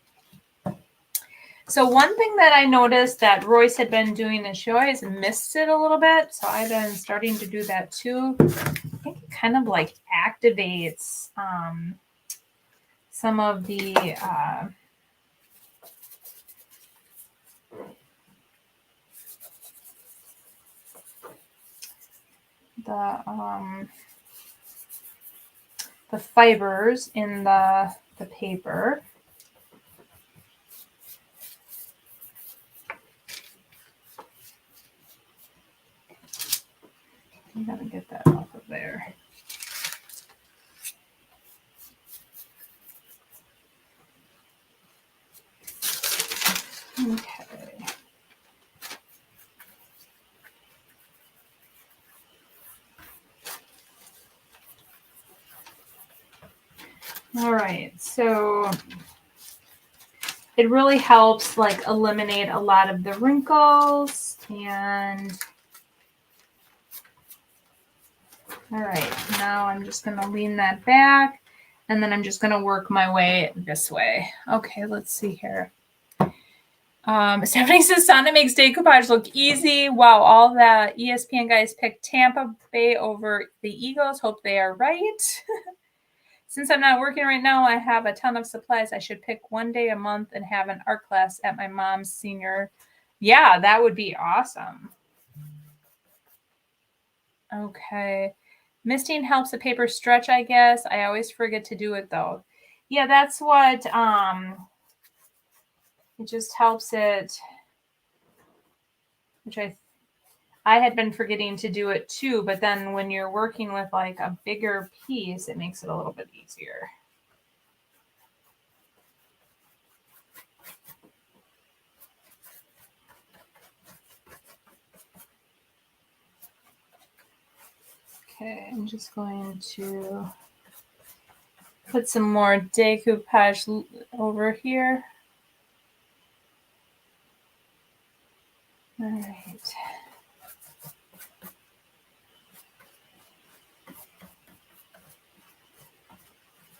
A: So one thing that I noticed that Royce had been doing is she always missed it a little bit. So I've been starting to do that too. I think it kind of like activates some of the fibers in the paper. I'm gonna get that off of there. Okay. All right, so it really helps like eliminate a lot of the wrinkles. And all right, now I'm just going to lean that back and then I'm just going to work my way this way. Okay, let's see here. Stephanie says Santa makes decoupage look easy. Wow, all the ESPN guys picked Tampa Bay over the Eagles. Hope they are right. Since I'm not working right now, I have a ton of supplies. I should pick one day a month and have an art class at my mom's senior. Yeah, that would be awesome. Okay. Misting helps the paper stretch, I guess. I always forget to do it though. Yeah, that's what, it just helps it, which I had been forgetting to do it too, but then when you're working with like a bigger piece, it makes it a little bit easier. Okay, I'm just going to put some more decoupage over here. All right.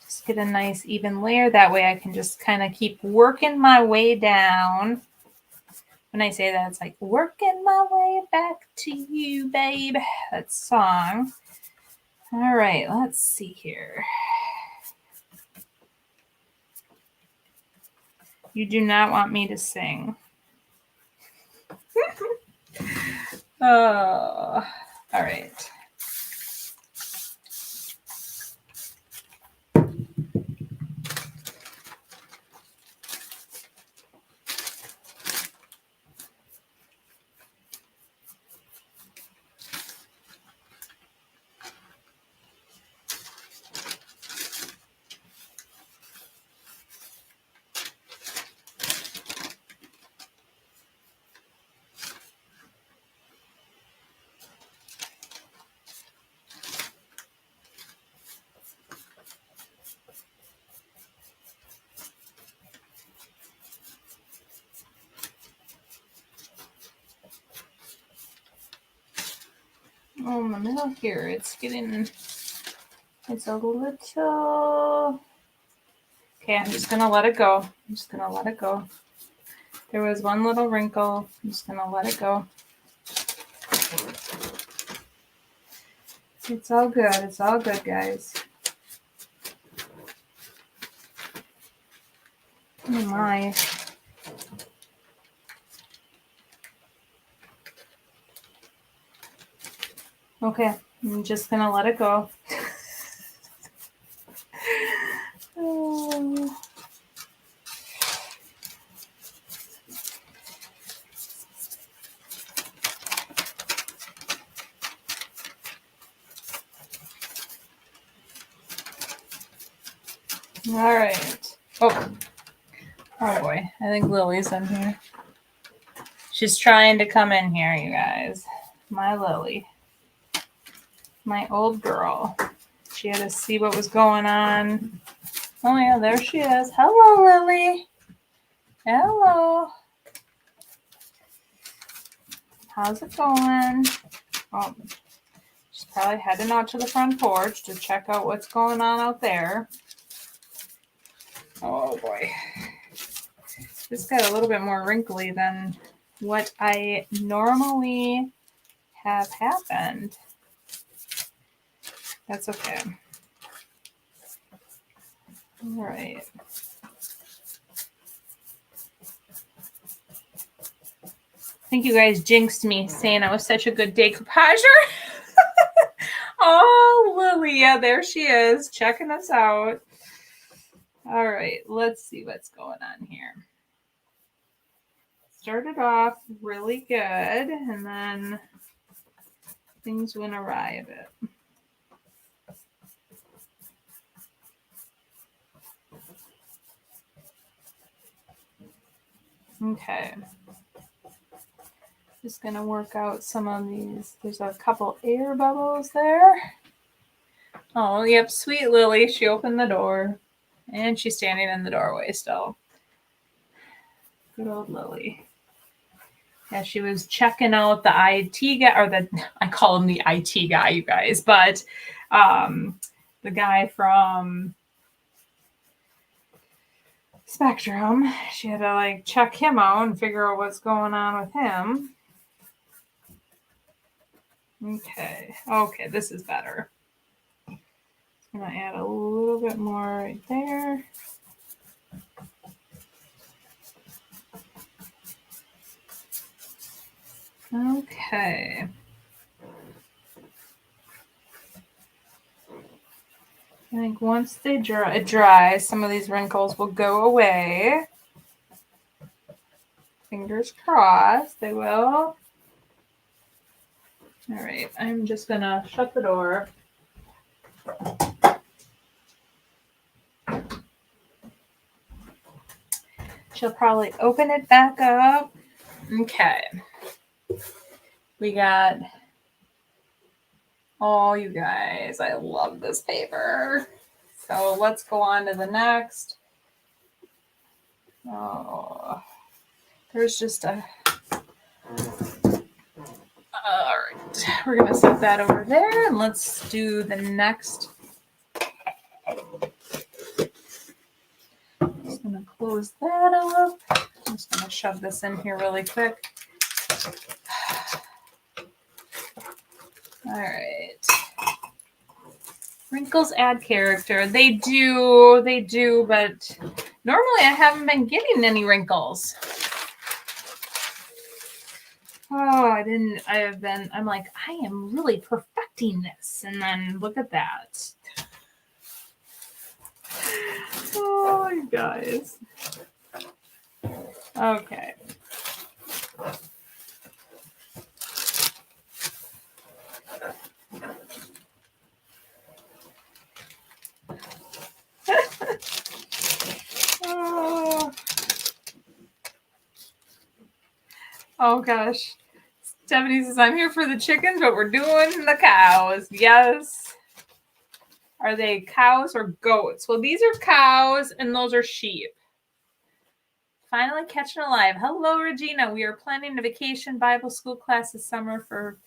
A: Just get a nice even layer. That way I can just kind of keep working my way down. When I say that, it's like working my way back to you, babe. That song. All right, let's see here. You do not want me to sing. Oh. All right. Oh, in the middle here, it's a little, okay, I'm just gonna let it go. I'm just gonna let it go. There was one little wrinkle. I'm just gonna let it go. It's all good. It's all good, guys. Oh my. Okay, I'm just gonna let it go. Oh. All right. Oh boy, I think Lily's in here. She's trying to come in here, you guys. My Lily. My old girl. She had to see what was going on. Oh yeah, there she is. Hello, Lily. Hello. How's it going? Oh, she's probably heading out to the front porch to check out what's going on out there. Oh boy. This got a little bit more wrinkly than what I normally have happened. That's okay. All right. I think you guys jinxed me saying I was such a good decoupager. Oh, Lily. Yeah, there she is, checking us out. All right, let's see what's going on here. Started off really good, and then things went awry a bit. Okay. Just going to work out some of these. There's a couple air bubbles there. Oh, yep, sweet Lily. She opened the door, and she's standing in the doorway still. Good old Lily. Yeah, she was checking out the IT guy, or I call him the IT guy, you guys, but the guy from Spectrum. She had to check him out and figure out what's going on with him. Okay, this is better. I'm gonna add a little bit more right there. Okay. I think once they dry, some of these wrinkles will go away. Fingers crossed they will. All right, I'm just gonna shut the door. She'll probably open it back up. Okay. We got, oh, you guys, I love this paper. So let's go on to the next. Oh, there's just a, all right, we're gonna set that over there and let's do the next. Just gonna close that up. I'm just gonna shove this in here really quick. All right. Wrinkles add character. They do, but normally I haven't been getting any wrinkles. Oh, I'm like, I am really perfecting this. And then look at that. Oh, you guys. Okay. Oh gosh. Stephanie says, I'm here for the chickens, but we're doing the cows. Yes. Are they cows or goats? Well, these are cows and those are sheep. Finally catching alive. Hello, Regina. We are planning a vacation Bible school class this summer for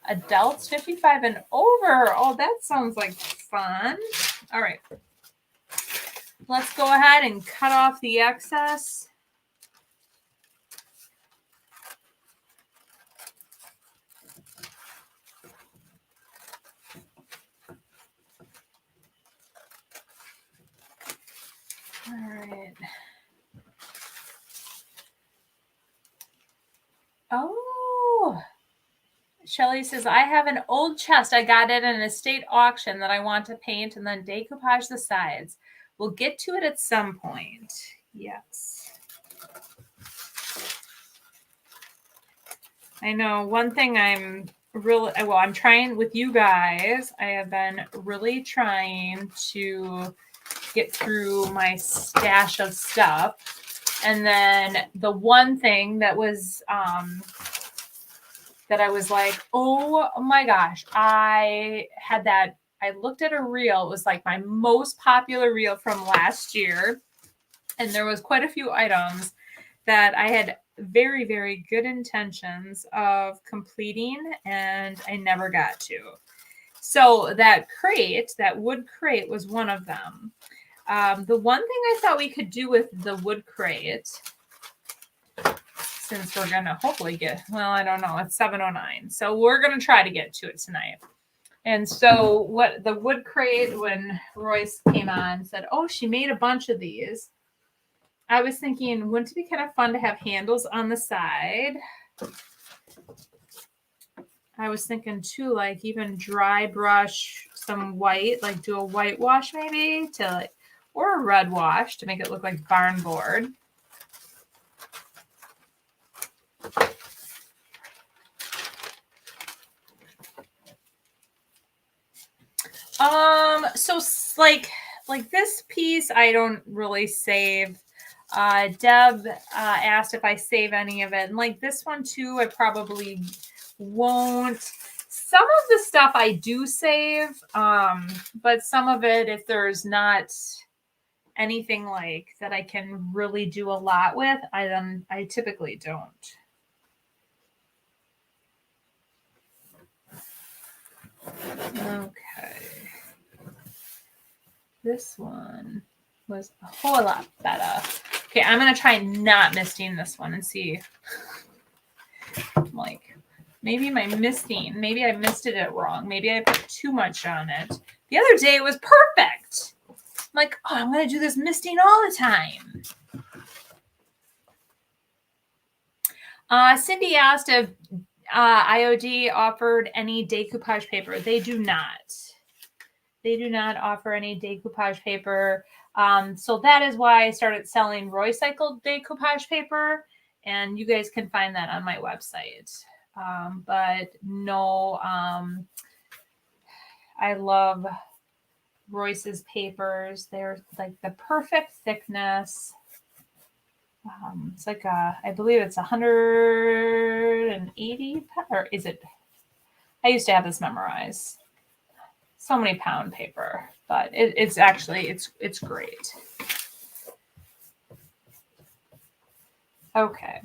A: adults 55 and over. Oh, that sounds like fun. All right. Let's go ahead and cut off the excess. All right. Oh, Shelly says, I have an old chest. I got it in an estate auction that I want to paint and then decoupage the sides. We'll get to it at some point. Yes. I know one thing I'm trying with you guys. I have been really trying to get through my stash of stuff. And then the one thing that was that I was like, oh my gosh, I looked at a reel. It was like my most popular reel from last year. And there was quite a few items that I had very, very good intentions of completing and I never got to. So that wood crate was one of them. The one thing I thought we could do with the wood crate, since we're going to hopefully I don't know, it's 7:09. So we're going to try to get to it tonight. And so what the wood crate, when Royce came on, said, oh, she made a bunch of these. I was thinking, wouldn't it be kind of fun to have handles on the side? I was thinking too, like even dry brush some white, like do a whitewash maybe or a red wash to make it look like barn board. So like this piece, I don't really save. Deb asked if I save any of it. And like this one too, I probably won't. Some of the stuff I do save, but some of it, if there's not anything like that I can really do a lot with, I typically don't. Okay. This one was a whole lot better. Okay, I'm going to try not misting this one and see. Like, maybe I missed it wrong. Maybe I put too much on it. The other day it was perfect. I'm like, oh, I'm going to do this misting all the time. Cindy asked if IOD offered any decoupage paper. They do not. They do not offer any decoupage paper. So that is why I started selling recycled decoupage paper. And you guys can find that on my website. But no, I love Royce's papers. They're like the perfect thickness. It's like I believe it's 180, or is it? I used to have this memorized. So many pound paper, but it's actually, it's great. Okay.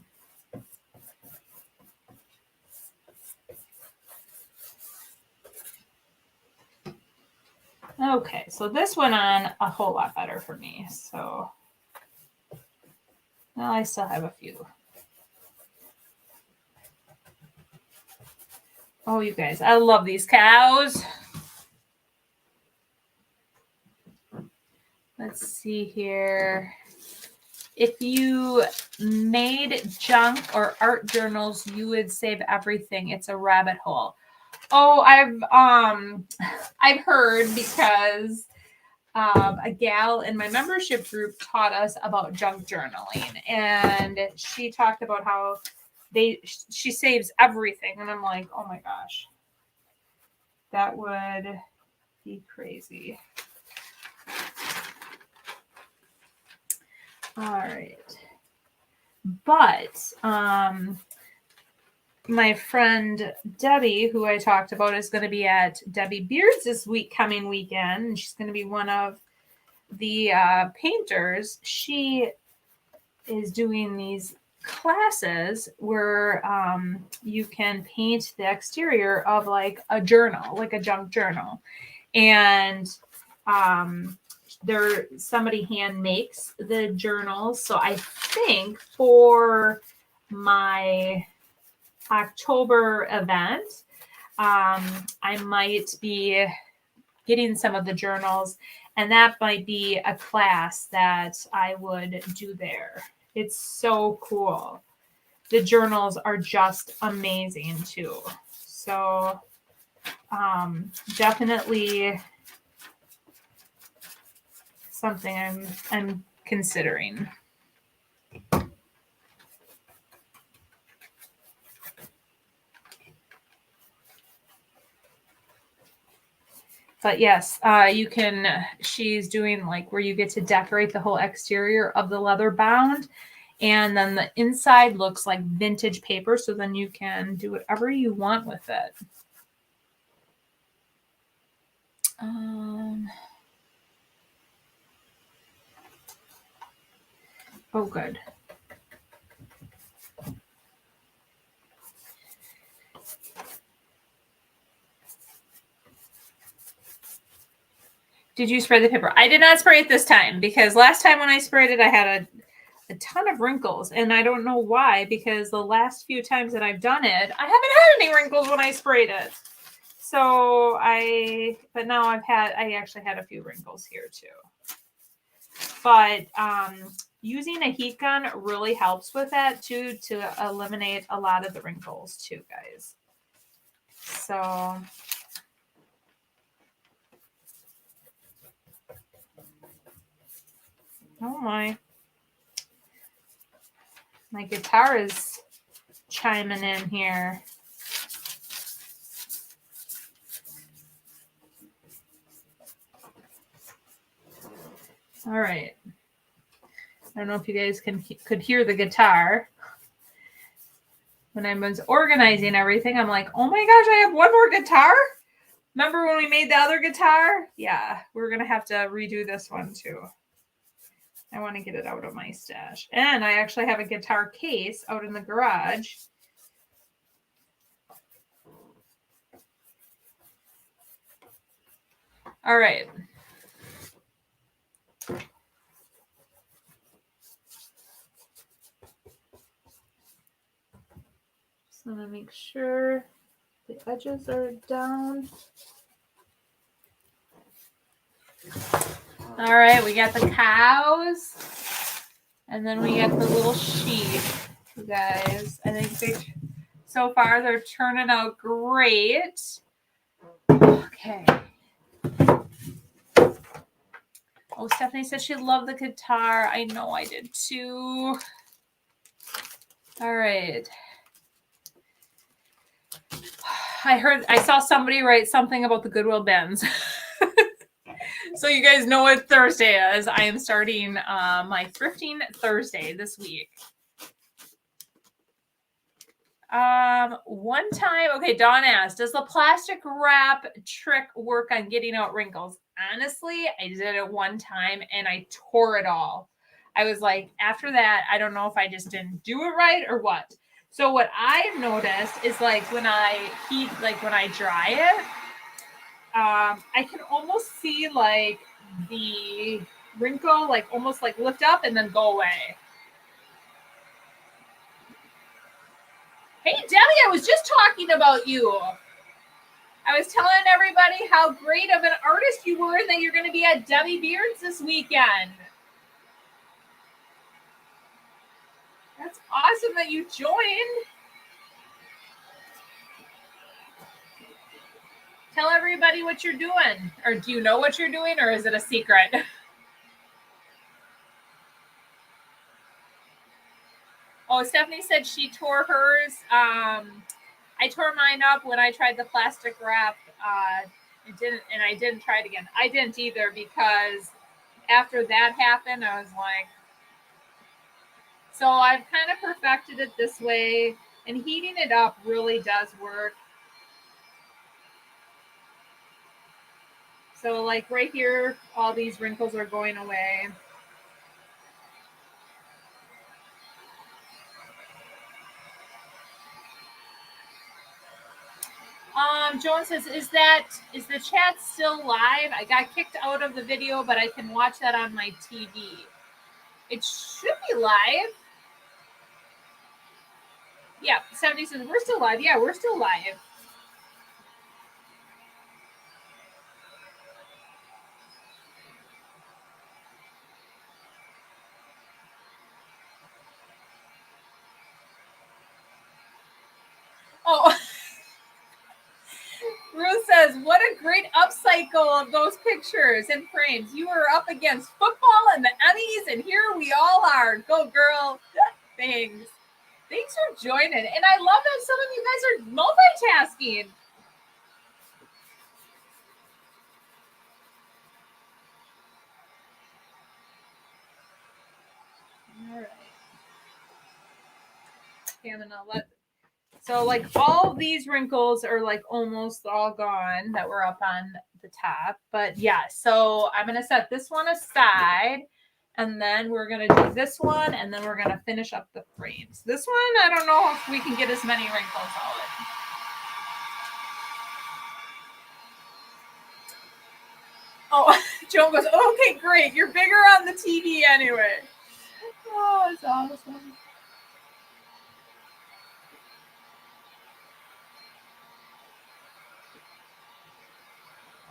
A: Okay, so this went on a whole lot better for me. So now I still have a few. Oh, you guys, I love these cows. Let's see here. If you made junk or art journals, you would save everything. It's a rabbit hole. Oh, I've heard because a gal in my membership group taught us about junk journaling, and she talked about how she saves everything, and I'm like, oh my gosh, that would be crazy. All right. But my friend Debbie, who I talked about, is going to be at Debbie Beards this coming weekend. And she's going to be one of the painters. She is doing these classes where you can paint the exterior of like a journal, like a junk journal. And somebody hand makes the journals. So I think for my October event, I might be getting some of the journals, and that might be a class that I would do there. It's so cool. The journals are just amazing too. So definitely something I'm considering. But yes, she's doing like where you get to decorate the whole exterior of the leather bound. And then the inside looks like vintage paper. So then you can do whatever you want with it. Oh, good. Did you spray the paper? I did not spray it this time because last time when I sprayed it, I had a ton of wrinkles. And I don't know why, because the last few times that I've done it, I haven't had any wrinkles when I sprayed it. So but now I actually had a few wrinkles here too. But using a heat gun really helps with that too, to eliminate a lot of the wrinkles too, guys. So oh my guitar is chiming in here. All right. I don't know if you guys could hear the guitar. When I was organizing everything, I'm like, oh my gosh, I have one more guitar? Remember when we made the other guitar? Yeah, we're going to have to redo this one too. I want to get it out of my stash. And I actually have a guitar case out in the garage. All right. Just want to make sure the edges are down. All right, we got the cows. And then we got the little sheep, you guys. I think so far they're turning out great. Okay. Oh, Stephanie said she loved the guitar. I know I did too. All right. I saw somebody write something about the Goodwill bins. So you guys know what Thursday is. I am starting my thrifting Thursday this week. One time, okay, Dawn asked, does the plastic wrap trick work on getting out wrinkles? Honestly, I did it one time and I tore it all. I was like, after that, I don't know if I just didn't do it right or what. So what I've noticed is like when I dry it, I can almost see like the wrinkle, like almost like lift up and then go away. Hey, Debbie, I was just talking about you. I was telling everybody how great of an artist you were and that you're going to be at Debbie Beards this weekend. That's awesome that you joined. Tell everybody what you're doing. Or do you know what you're doing, or is it a secret? Oh, Stephanie said she tore hers. I tore mine up when I tried the plastic wrap. I didn't try it again. I didn't either, because after that happened, I was like, so I've kind of perfected it this way, and heating it up really does work. So like right here, all these wrinkles are going away. Joan says, is the chat still live? I got kicked out of the video, but I can watch that on my TV. It should be live. Yeah, 70 says, we're still live. Yeah, we're still live. Oh, Ruth says, what a great upcycle of those pictures and frames. You were up against football and the Emmys, and here we all are. Go, girl. Thanks. Thanks for joining. And I love that some of you guys are multitasking. All right. Okay, I'm gonna let. So like all these wrinkles are like almost all gone that were up on the top. But yeah, so I'm gonna set this one aside, and then we're gonna do this one, and then we're gonna finish up the frames. This one, I don't know if we can get as many wrinkles out. Oh, Joan goes, okay, great. You're bigger on the TV anyway. Oh, it's awesome.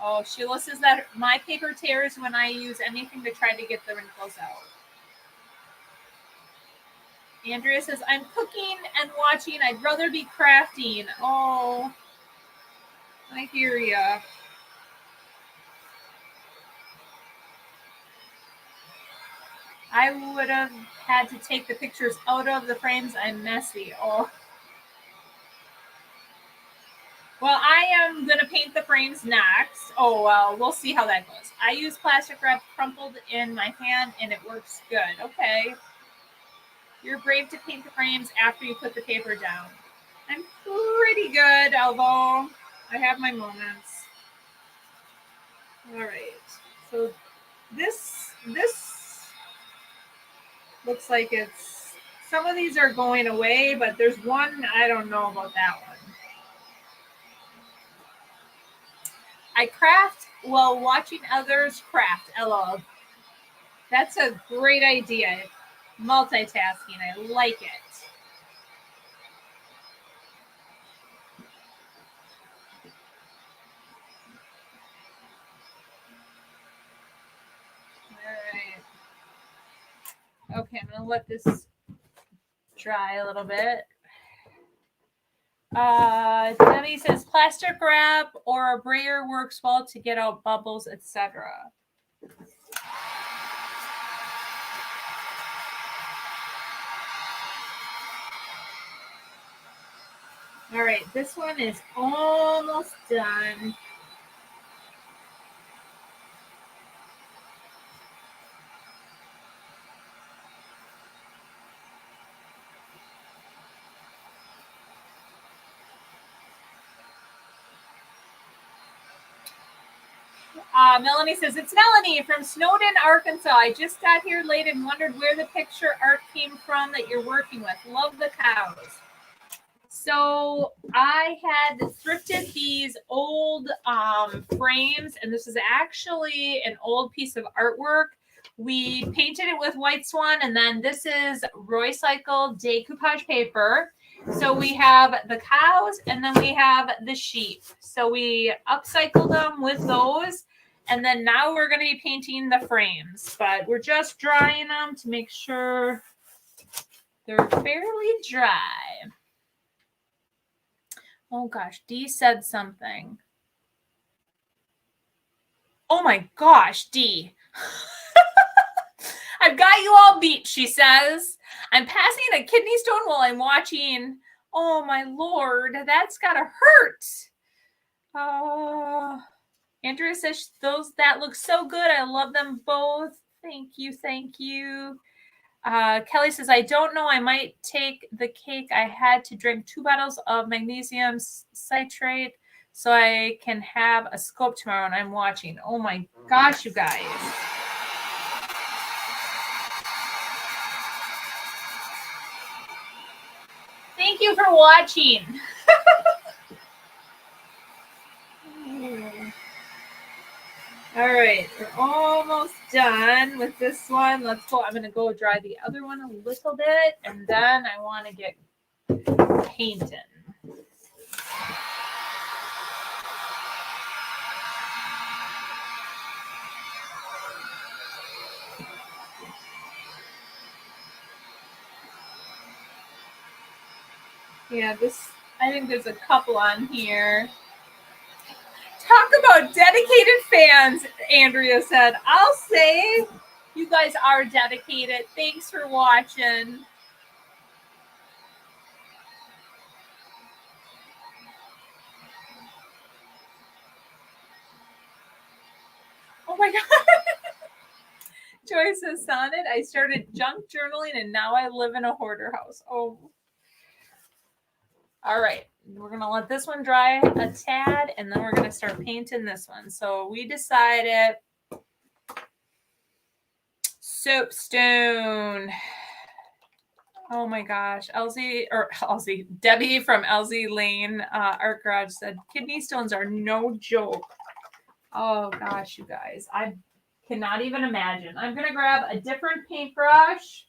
A: Oh, Sheila says that my paper tears when I use anything to try to get the wrinkles out. Andrea says, I'm cooking and watching. I'd rather be crafting. Oh, I hear ya. I would have had to take the pictures out of the frames. I'm messy. Oh. Well, I am going to paint the frames next. Oh, well, we'll see how that goes. I use plastic wrap crumpled in my hand, and it works good. Okay. You're brave to paint the frames after you put the paper down. I'm pretty good, although I have my moments. All right. So this looks like it's, some of these are going away, but there's one, I don't know about that one. I craft while watching others craft. LOL. That's a great idea. Multitasking. I like it. All right. Okay, I'm going to let this dry a little bit. Debbie says plastic wrap or a brayer works well to get out bubbles, etc. All right, this one is almost done. Melanie says, it's Melanie from Snowden, Arkansas. I just got here late and wondered where the picture art came from that you're working with. Love the cows. So I had thrifted these old frames, and this is actually an old piece of artwork. We painted it with White Swan, and then this is Roycycle Decoupage paper. So we have the cows, and then we have the sheep. So we upcycled them with those, and then now we're going to be painting the frames. But we're just drying them to make sure they're fairly dry. Oh gosh, Dee said something. Oh my gosh, Dee. I've got you all beat, she says. I'm passing a kidney stone while I'm watching. Oh my Lord, that's gotta hurt. Andrea says that looks so good. I love them both. Thank you, thank you. Kelly says, I don't know. I might take the cake. I had to drink 2 bottles of magnesium citrate so I can have a scope tomorrow, and I'm watching. Oh my gosh, you guys. Thank you for watching. All right, we're almost done with this one. Let's go. I'm going to go dry the other one a little bit, and then I want to get painting. Yeah, I think there's a couple on here. Talk about dedicated fans, Andrea said. I'll say you guys are dedicated. Thanks for watching. Oh my God. Joy says, Sonnet, I started junk journaling and now I live in a hoarder house. Oh. All right. We're going to let this one dry a tad and then we're going to start painting this one. So we decided soapstone. Oh my gosh. Debbie from Elsie Lane Art Garage said, kidney stones are no joke. Oh gosh, you guys. I cannot even imagine. I'm going to grab a different paintbrush.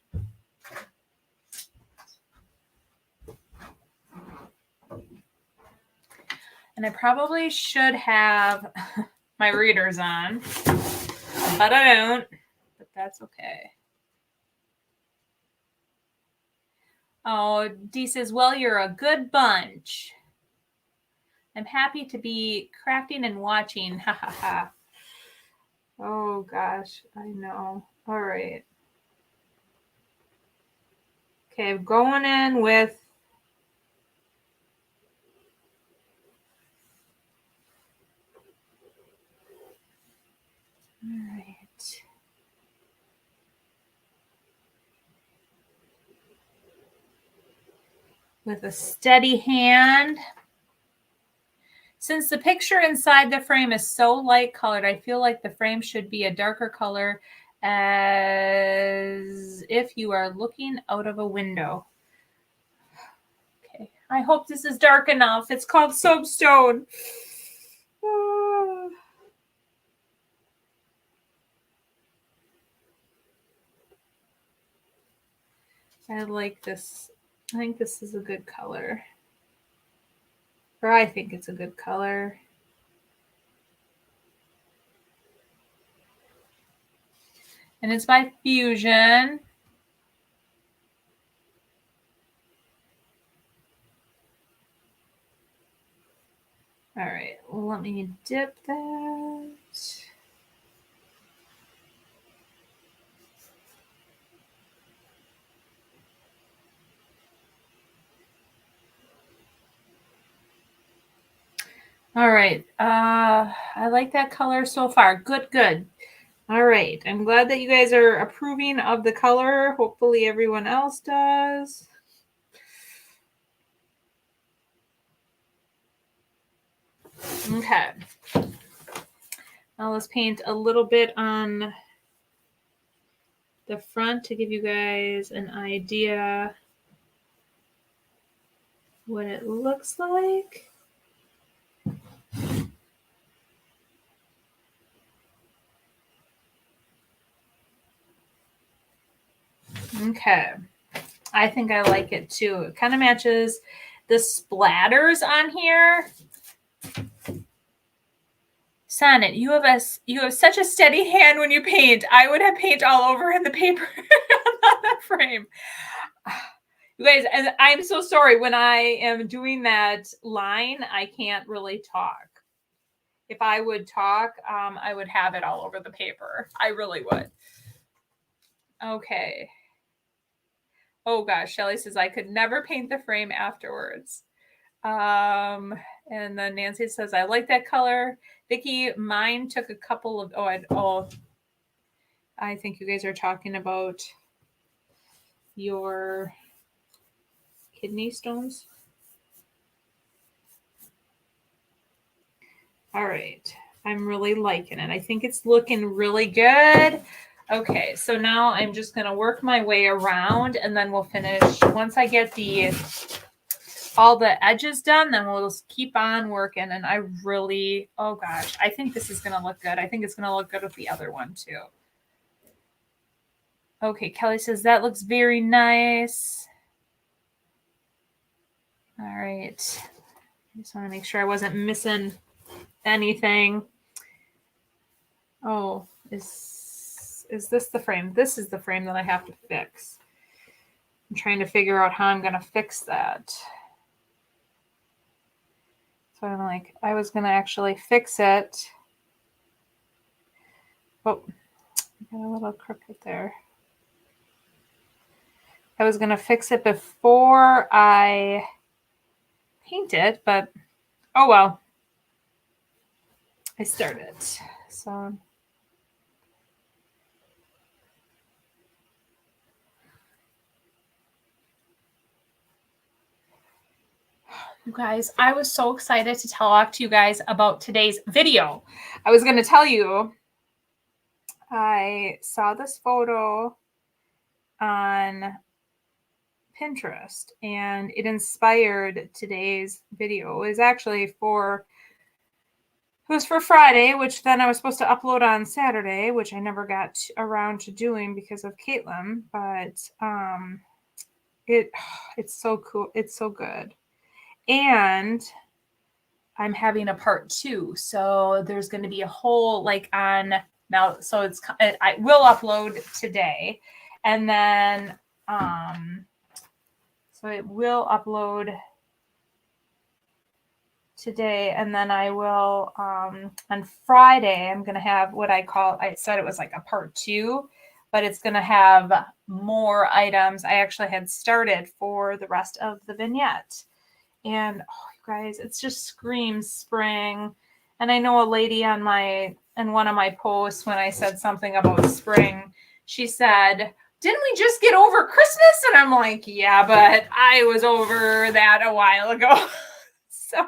A: And I probably should have my readers on, but I don't. But that's okay. Oh, Dee says, well, you're a good bunch. I'm happy to be crafting and watching. Ha ha ha. Oh gosh, I know. All right. Okay, I'm going in with all right. With a steady hand. Since the picture inside the frame is so light colored, I feel like the frame should be a darker color as if you are looking out of a window. Okay, I hope this is dark enough. It's called soapstone. I like this. I think this is a good color. Or I think it's a good color. And it's by Fusion. All right, let me dip that. All right. I like that color so far. Good. All right. I'm glad that you guys are approving of the color. Hopefully everyone else does. Okay. Now let's paint a little bit on the front to give you guys an idea what it looks like. Okay. I think I like it too. It kind of matches the splatters on here. Sonnet, you have such a steady hand when you paint. I would have paint all over in the paper on the frame. You guys, and I'm so sorry. When I am doing that line, I can't really talk. If I would talk, I would have it all over the paper. I really would. Okay. Oh gosh, Shelly says I could never paint the frame afterwards. And then Nancy says I like that color. Vicki, mine took a couple of I think you guys are talking about your kidney stones. All right. I'm really liking it. I think it's looking really good. Okay, so now I'm just going to work my way around and then we'll finish. Once I get all the edges done, then we'll just keep on working. And I really, oh gosh, I think this is going to look good. I think it's going to look good with the other one too. Okay, Kelly says that looks very nice. All right. I just want to make sure I wasn't missing anything. Oh, is this the frame? This is the frame that I have to fix. I'm trying to figure out how I'm going to fix that. So I'm like, I was going to actually fix it. Oh, I got a little crooked there. I was going to fix it before I paint it, but oh well. I started. So you guys, I was so excited to talk to you guys about today's video. I was going to tell you, I saw this photo on Pinterest and it inspired today's video. It was actually it was for Friday, which then I was supposed to upload on Saturday, which I never got around to doing because of Caitlin, but it's so cool. It's so good. And I'm having a part 2. So there's going to be a whole on now. So I will upload today and then, so it will upload today. And then I will, on Friday, I'm going to have what I said it was like a part 2, but it's going to have more items. I actually had started for the rest of the vignette. And guys, it's just screams spring. And I know a lady in one of my posts, when I said something about spring, she said, didn't we just get over Christmas? And I'm like, yeah, but I was over that a while ago. So,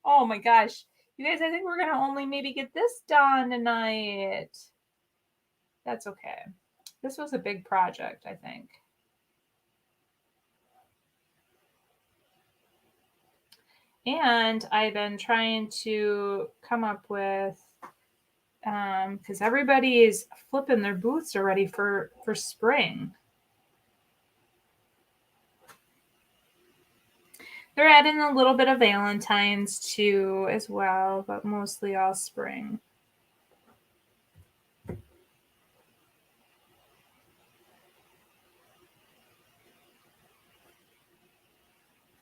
A: oh my gosh. You guys, I think we're going to only maybe get this done tonight. That's okay. This was a big project, I think. And I've been trying to come up with, because everybody is flipping their booths already for spring. They're adding a little bit of Valentine's too as well, but mostly all spring. All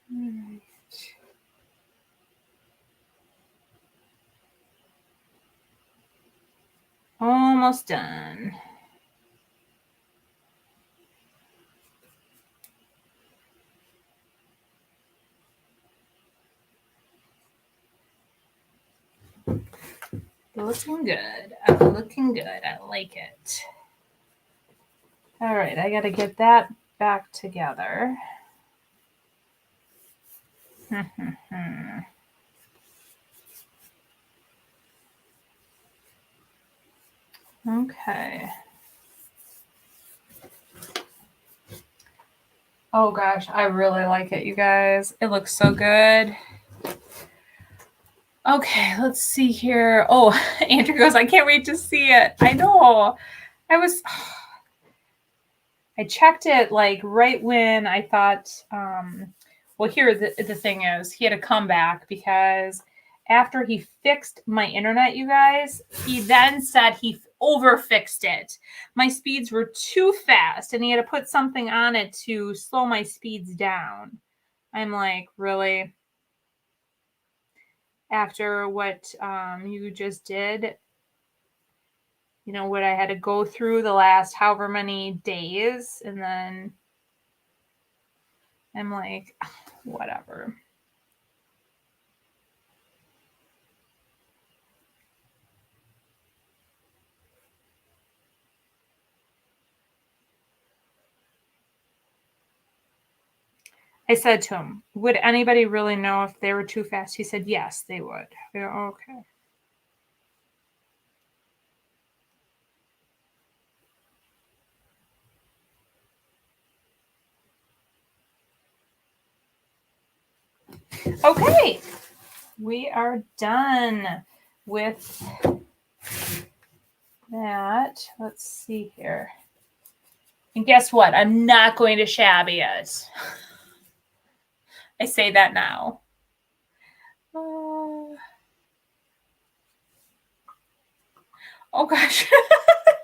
A: right. Almost done. Looking good. Looking good. I like it. All right, I got to get that back together. Okay. Oh gosh, I really like it, you guys. It looks so good. Okay, let's see here. Oh, Andrew goes, I can't wait to see it. I know. I checked it right when I thought, well, here the thing is, he had to come back because after he fixed my internet, you guys, he then said he over fixed it. My speeds were too fast and he had to put something on it to slow my speeds down. I'm like, really? After what you just did, you know, what I had to go through the last however many days, and then I'm like, whatever. I said to him, would anybody really know if they were too fast? He said, yes, they would. I go, okay. Okay, we are done with that. Let's see here. And guess what? I'm not going to shabby it. I say that now. Oh gosh.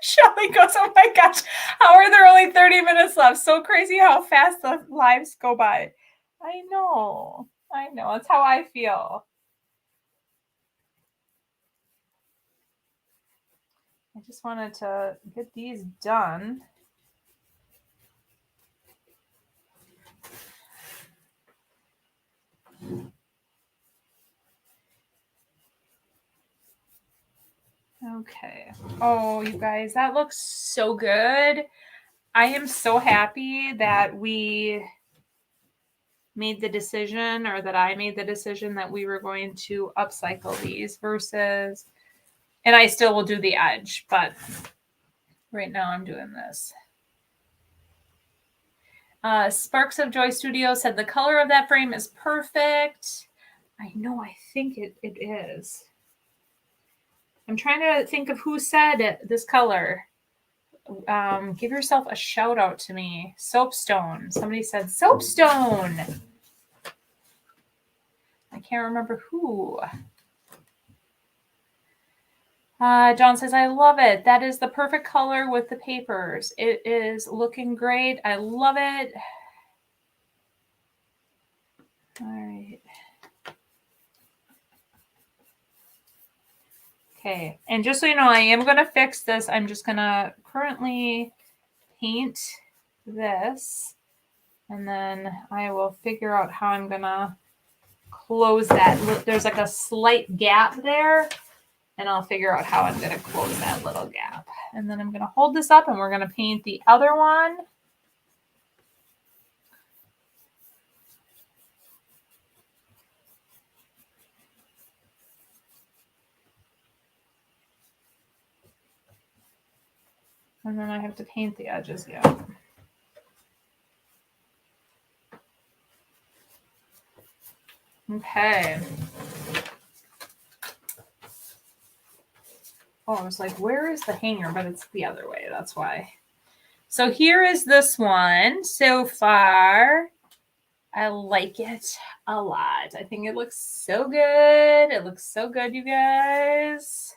A: Shelly goes, oh my gosh, how are there only 30 minutes left? So crazy how fast the lives go by. I know. That's how I feel. I just wanted to get these done. Okay. Oh, you guys, that looks so good. I am so happy that we made the decision, or that I made the decision, that we were going to upcycle these versus, and I still will do the edge, but right now I'm doing this. Sparks of Joy Studio said the color of that frame is perfect. I know, I think it is. I'm trying to think of who said this color. Give yourself a shout out to me. Soapstone. Somebody said soapstone. I can't remember who. John says, I love it. That is the perfect color with the papers. It is looking great. I love it. All right. Okay. And just so you know, I am going to fix this. I'm just going to currently paint this. And then I will figure out how I'm going to close that. There's like a slight gap there. And I'll figure out how I'm going to close that little gap. And then I'm going to hold this up and we're going to paint the other one. And then I have to paint the edges yet. Okay. Oh, I was like, where is the hanger? But it's the other way. That's why. So here is this one so far. I like it a lot. I think it looks so good. It looks so good, you guys.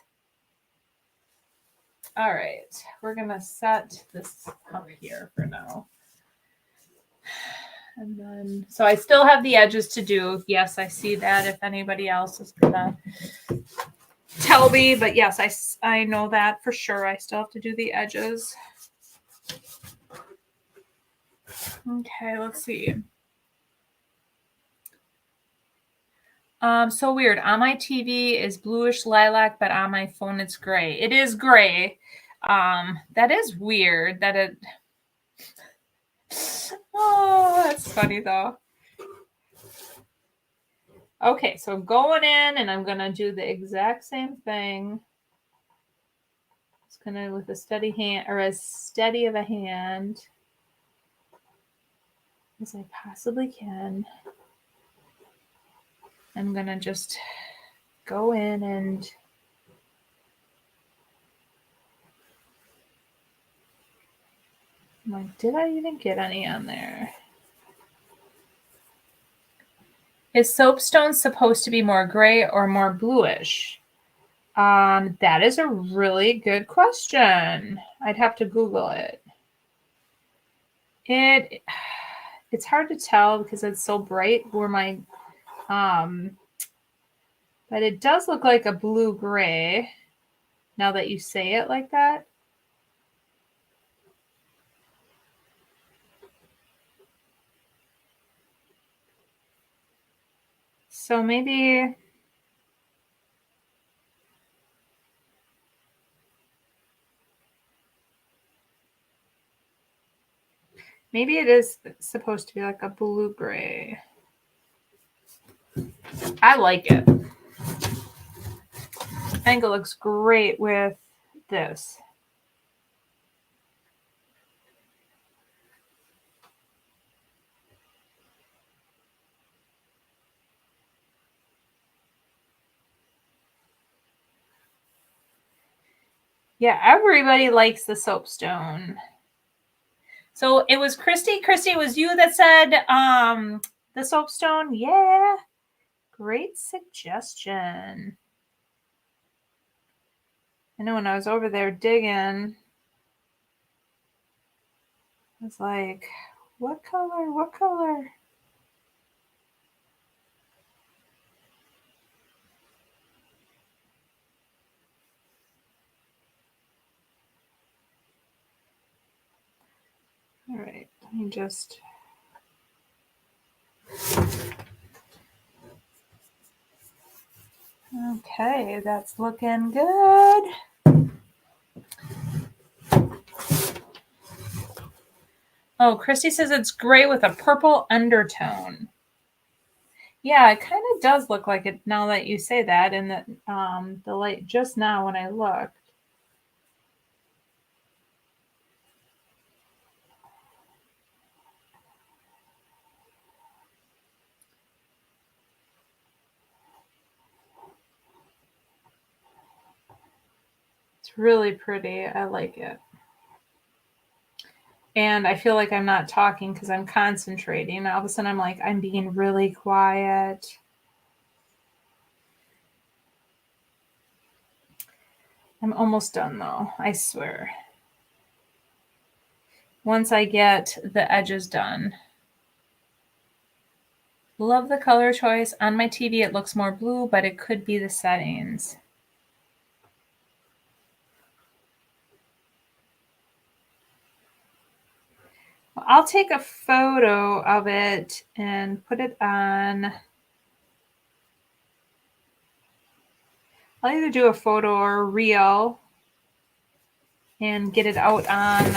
A: All right. We're going to set this up here for now. And then, so I still have the edges to do. Yes, I see that. If anybody else is going to tell me, but yes, I know that for sure. I still have to do the edges. Okay, let's see. So weird. On my TV is bluish lilac, but on my phone it's gray. It is gray. That is weird that it. Oh, that's funny though. Okay, so I'm going in and I'm gonna do the exact same thing. It's gonna with a steady hand, or as steady of a hand as I possibly can. I'm gonna just go in and I'm like, did I even get any on there? Is soapstone supposed to be more gray or more bluish? That is a really good question. I'd have to Google it. It's hard to tell because it's so bright where my, but it does look like a blue gray now that you say it like that. So maybe it is supposed to be like a blue gray. I like it. I think it looks great with this. Yeah, everybody likes the soapstone. So it was Christy. Christy, it was you that said the soapstone. Yeah, great suggestion. I know when I was over there digging, I was like, what color? What color? All right, let me just. Okay, that's looking good. Oh, Christy says it's gray with a purple undertone. Yeah, it kind of does look like it now that you say that. And the light just now when I looked. It's really pretty. I like it. And I feel like I'm not talking because I'm concentrating. All of a sudden I'm like, I'm being really quiet. I'm almost done though, I swear. Once I get the edges done. Love the color choice. On my TV it looks more blue, but it could be the settings. Well, I'll take a photo of it and put it on. I'll either do a photo or a reel and get it out on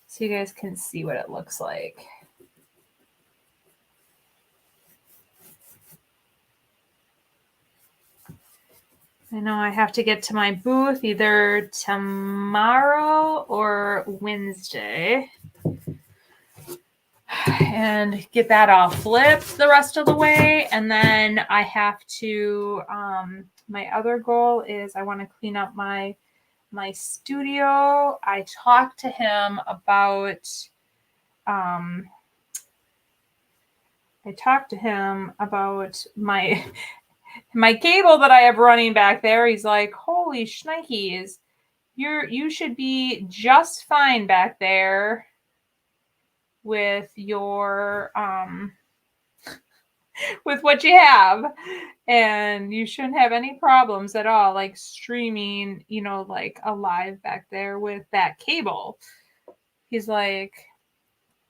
A: so you guys can see what it looks like. I know I have to get to my booth either tomorrow or Wednesday and get that all flipped the rest of the way. And then I have to, my other goal is I want to clean up my studio. I talked to him about, my cable that I have running back there. He's like, holy shnikes, you should be just fine back there with your with what you have, and you shouldn't have any problems at all, like streaming, like alive back there with that cable. He's like,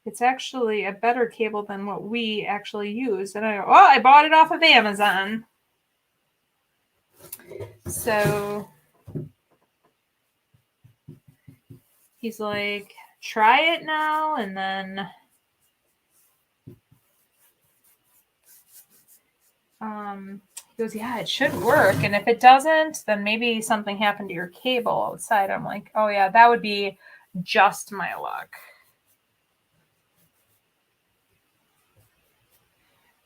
A: it's actually a better cable than what we actually use. And I go, oh, I bought it off of Amazon. So he's like, try it now. And then he goes, yeah, it should work. And if it doesn't, then maybe something happened to your cable outside. I'm like, oh yeah, that would be just my luck.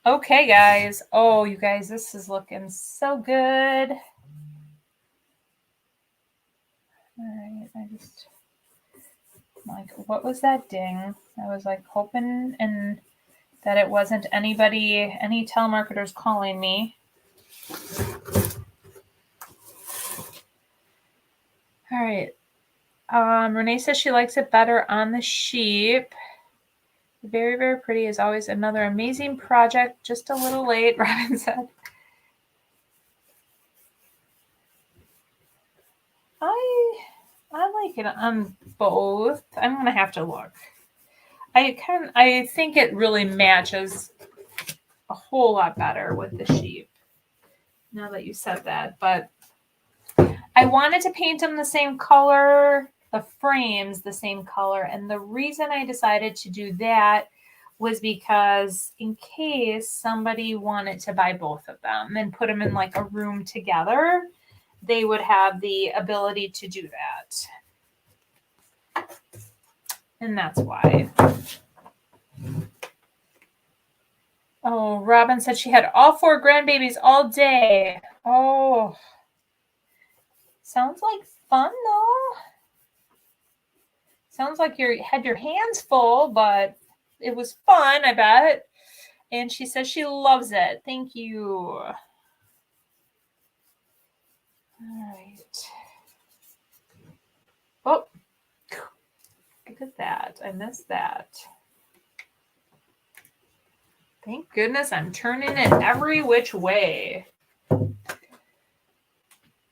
A: Okay, guys. Oh, you guys, this is looking so good. All right, like, what was that ding? I was like hoping and that it wasn't any telemarketers calling me. All right. Renee says she likes it better on the sheep. Very, very pretty as always. Another amazing project. Just a little late, Robin said. I like it on both. I'm gonna have to look. I think it really matches a whole lot better with the sheep. Now that you said that, but I wanted to paint them the same color, the frames the same color, and the reason I decided to do that was because in case somebody wanted to buy both of them and put them in like a room together, they would have the ability to do that. And that's why. Oh, Robin said she had all 4 grandbabies all day. Oh, sounds like fun though. Sounds like you had your hands full, but it was fun, I bet. And she says she loves it. Thank you. All right. Oh, look at that. I missed that. Thank goodness I'm turning it every which way.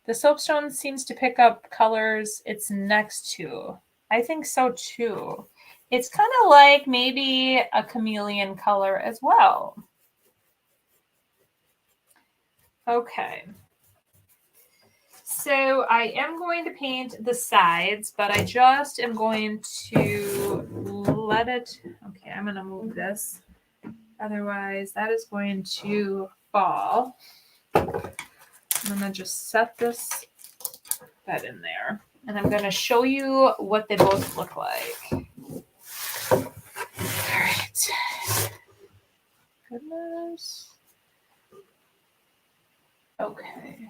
A: The soapstone seems to pick up colors it's next to. I think so too. It's kind of like maybe a chameleon color as well. Okay. So I am going to paint the sides, but I just am going to let it. Okay, I'm going to move this. Otherwise, that is going to fall. I'm going to just set this bed in there. And I'm going to show you what they both look like. All right. Goodness. Okay.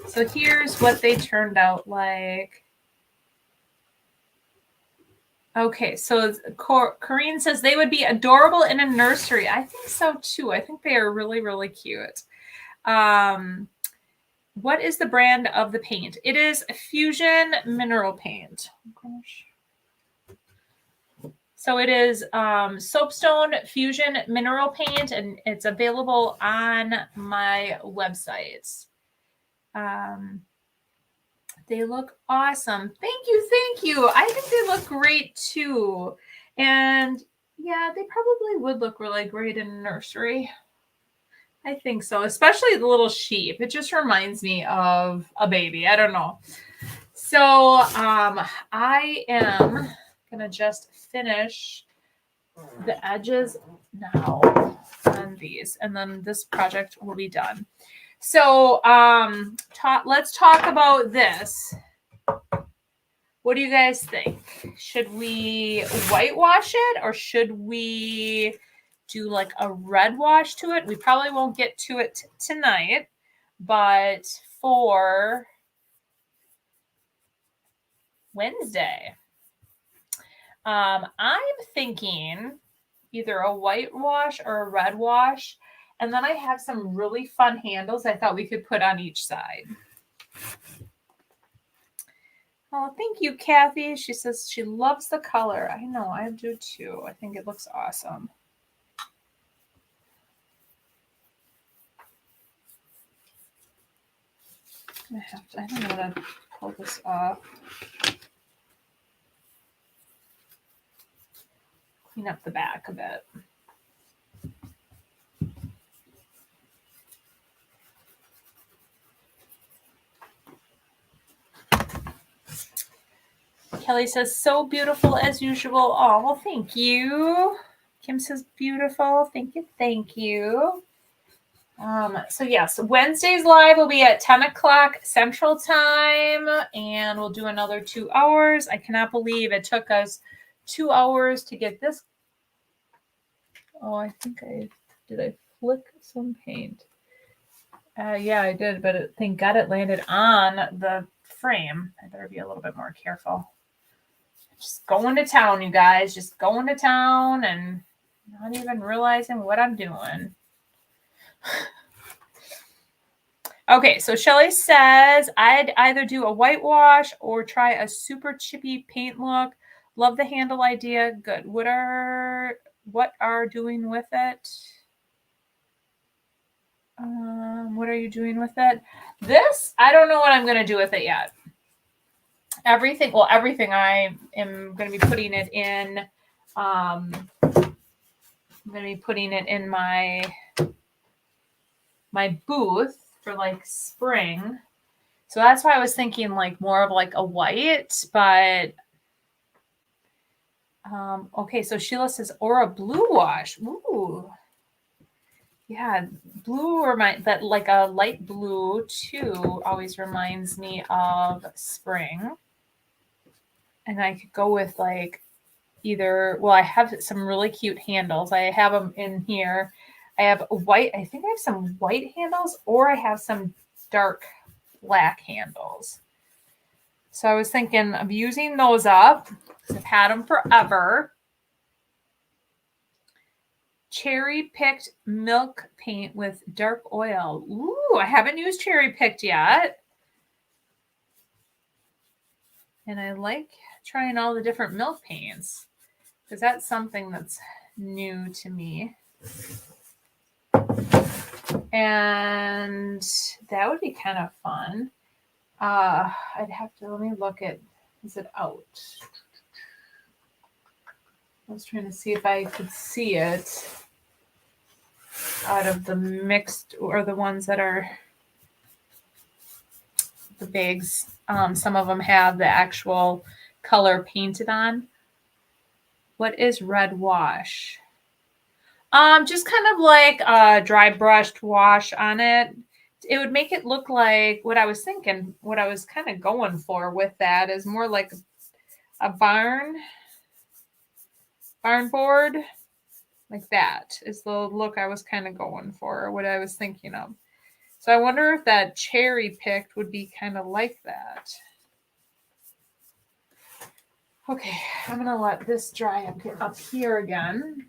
A: So here's what they turned out like. Okay, so Corrine says they would be adorable in a nursery. I think so too. I think they are really, really cute. What is the brand of the paint? It is Fusion Mineral Paint. Oh, gosh. So it is Soapstone Fusion Mineral Paint, and it's available on my website. They look awesome. Thank you. Thank you. I think they look great too. And yeah, they probably would look really great in a nursery. I think so, especially the little sheep. It just reminds me of a baby. I don't know. So I am going to just finish the edges now on these, and then this project will be done. So let's talk about this. What do you guys think? Should we whitewash it, or should we do like a red wash to it? We probably won't get to it tonight, but for Wednesday, I'm thinking either a whitewash or a red wash. And then I have some really fun handles I thought we could put on each side. Oh, thank you, Kathy. She says she loves the color. I know, I do too. I think it looks awesome. I think I'm going to pull this off. Clean up the back a bit. Kelly says, so beautiful as usual. Oh, well, thank you. Kim says, beautiful. Thank you. Thank you. So yes, Wednesday's live will be at 10 o'clock Central Time, and we'll do another 2 hours. I cannot believe it took us 2 hours to get this. Oh, I think did I flick some paint? Yeah, I did, but thank God it landed on the frame. I better be a little bit more careful. Just going to town, you guys. Just going to town and not even realizing what I'm doing. Okay, so Shelly says, I'd either do a whitewash or try a super chippy paint look. Love the handle idea. Good. What are doing with it? What are you doing with it? This, I don't know what I'm going to do with it yet. Everything I am going to be putting it in. I'm going to be putting it in my booth for like spring. So that's why I was thinking like more of like a white, but okay, so Sheila says, or a blue wash. Ooh. Yeah, blue or that like a light blue too always reminds me of spring. And I could go with like either, well, I have some really cute handles. I have them in here. I have white, I think I have some white handles, or I have some dark black handles. So I was thinking of using those up. I've had them forever. Cherry picked milk paint with dark oil. Ooh, I haven't used cherry picked yet. And I like trying all the different milk paints because that's something that's new to me. And that would be kind of fun. I'd have to, let me look at, is it out? I was trying to see if I could see it out of the mixed or the ones that are the bags. Some of them have the actual color painted on. What is red wash? Just kind of like a dry brushed wash on it. It would make it look like what I was thinking, what I was kind of going for with that is more like a barn board. Like that is the look I was kind of going for, what I was thinking of. So I wonder if that cherry picked would be kind of like that. Okay, I'm going to let this dry up here again.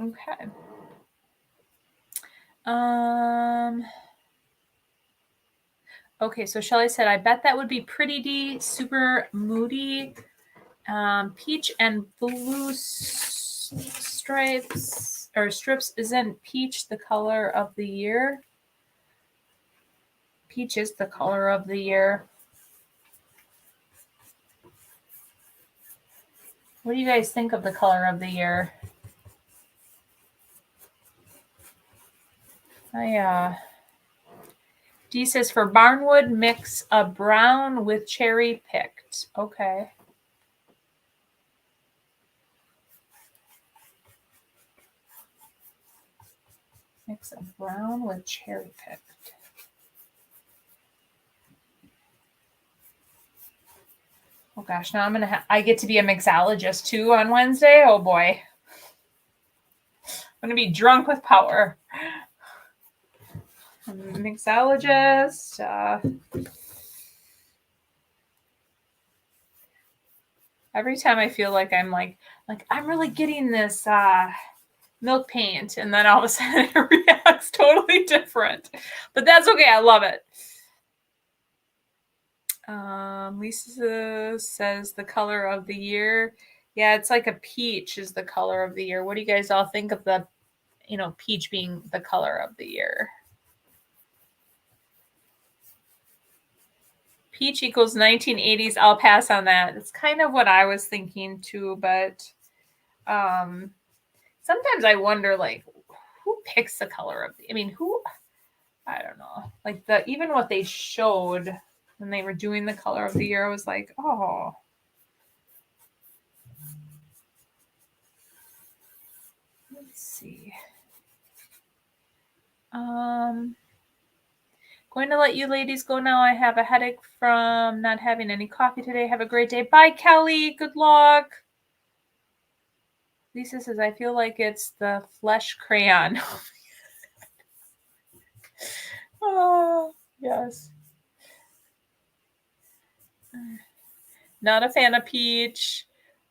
A: Okay. Okay, so Shelly said, I bet that would be pretty D, super moody. Peach and blue strips. Isn't peach the color of the year? Peach is the color of the year. What do you guys think of the color of the year? Dee says, for barnwood, mix a brown with cherry picked. Okay. Mix a brown with cherry picked. Oh gosh, now I get to be a mixologist too on Wednesday. Oh boy. I'm going to be drunk with power. I'm a mixologist. Every time I feel like I'm like I'm really getting this milk paint, and then all of a sudden it reacts totally different. But that's okay. I love it. Lisa says the color of the year. Yeah, it's like a peach is the color of the year. What do you guys all think of the, peach being the color of the year? Peach equals 1980s. I'll pass on that. It's kind of what I was thinking too, but sometimes I wonder, like, who picks the color of I don't know. Like even what they showed when they were doing the color of the year, I was like, oh. Let's see. Going to let you ladies go now. I have a headache from not having any coffee today. Have a great day. Bye, Kelly. Good luck. Lisa says, I feel like it's the flesh crayon. Oh, yes. Not a fan of peach.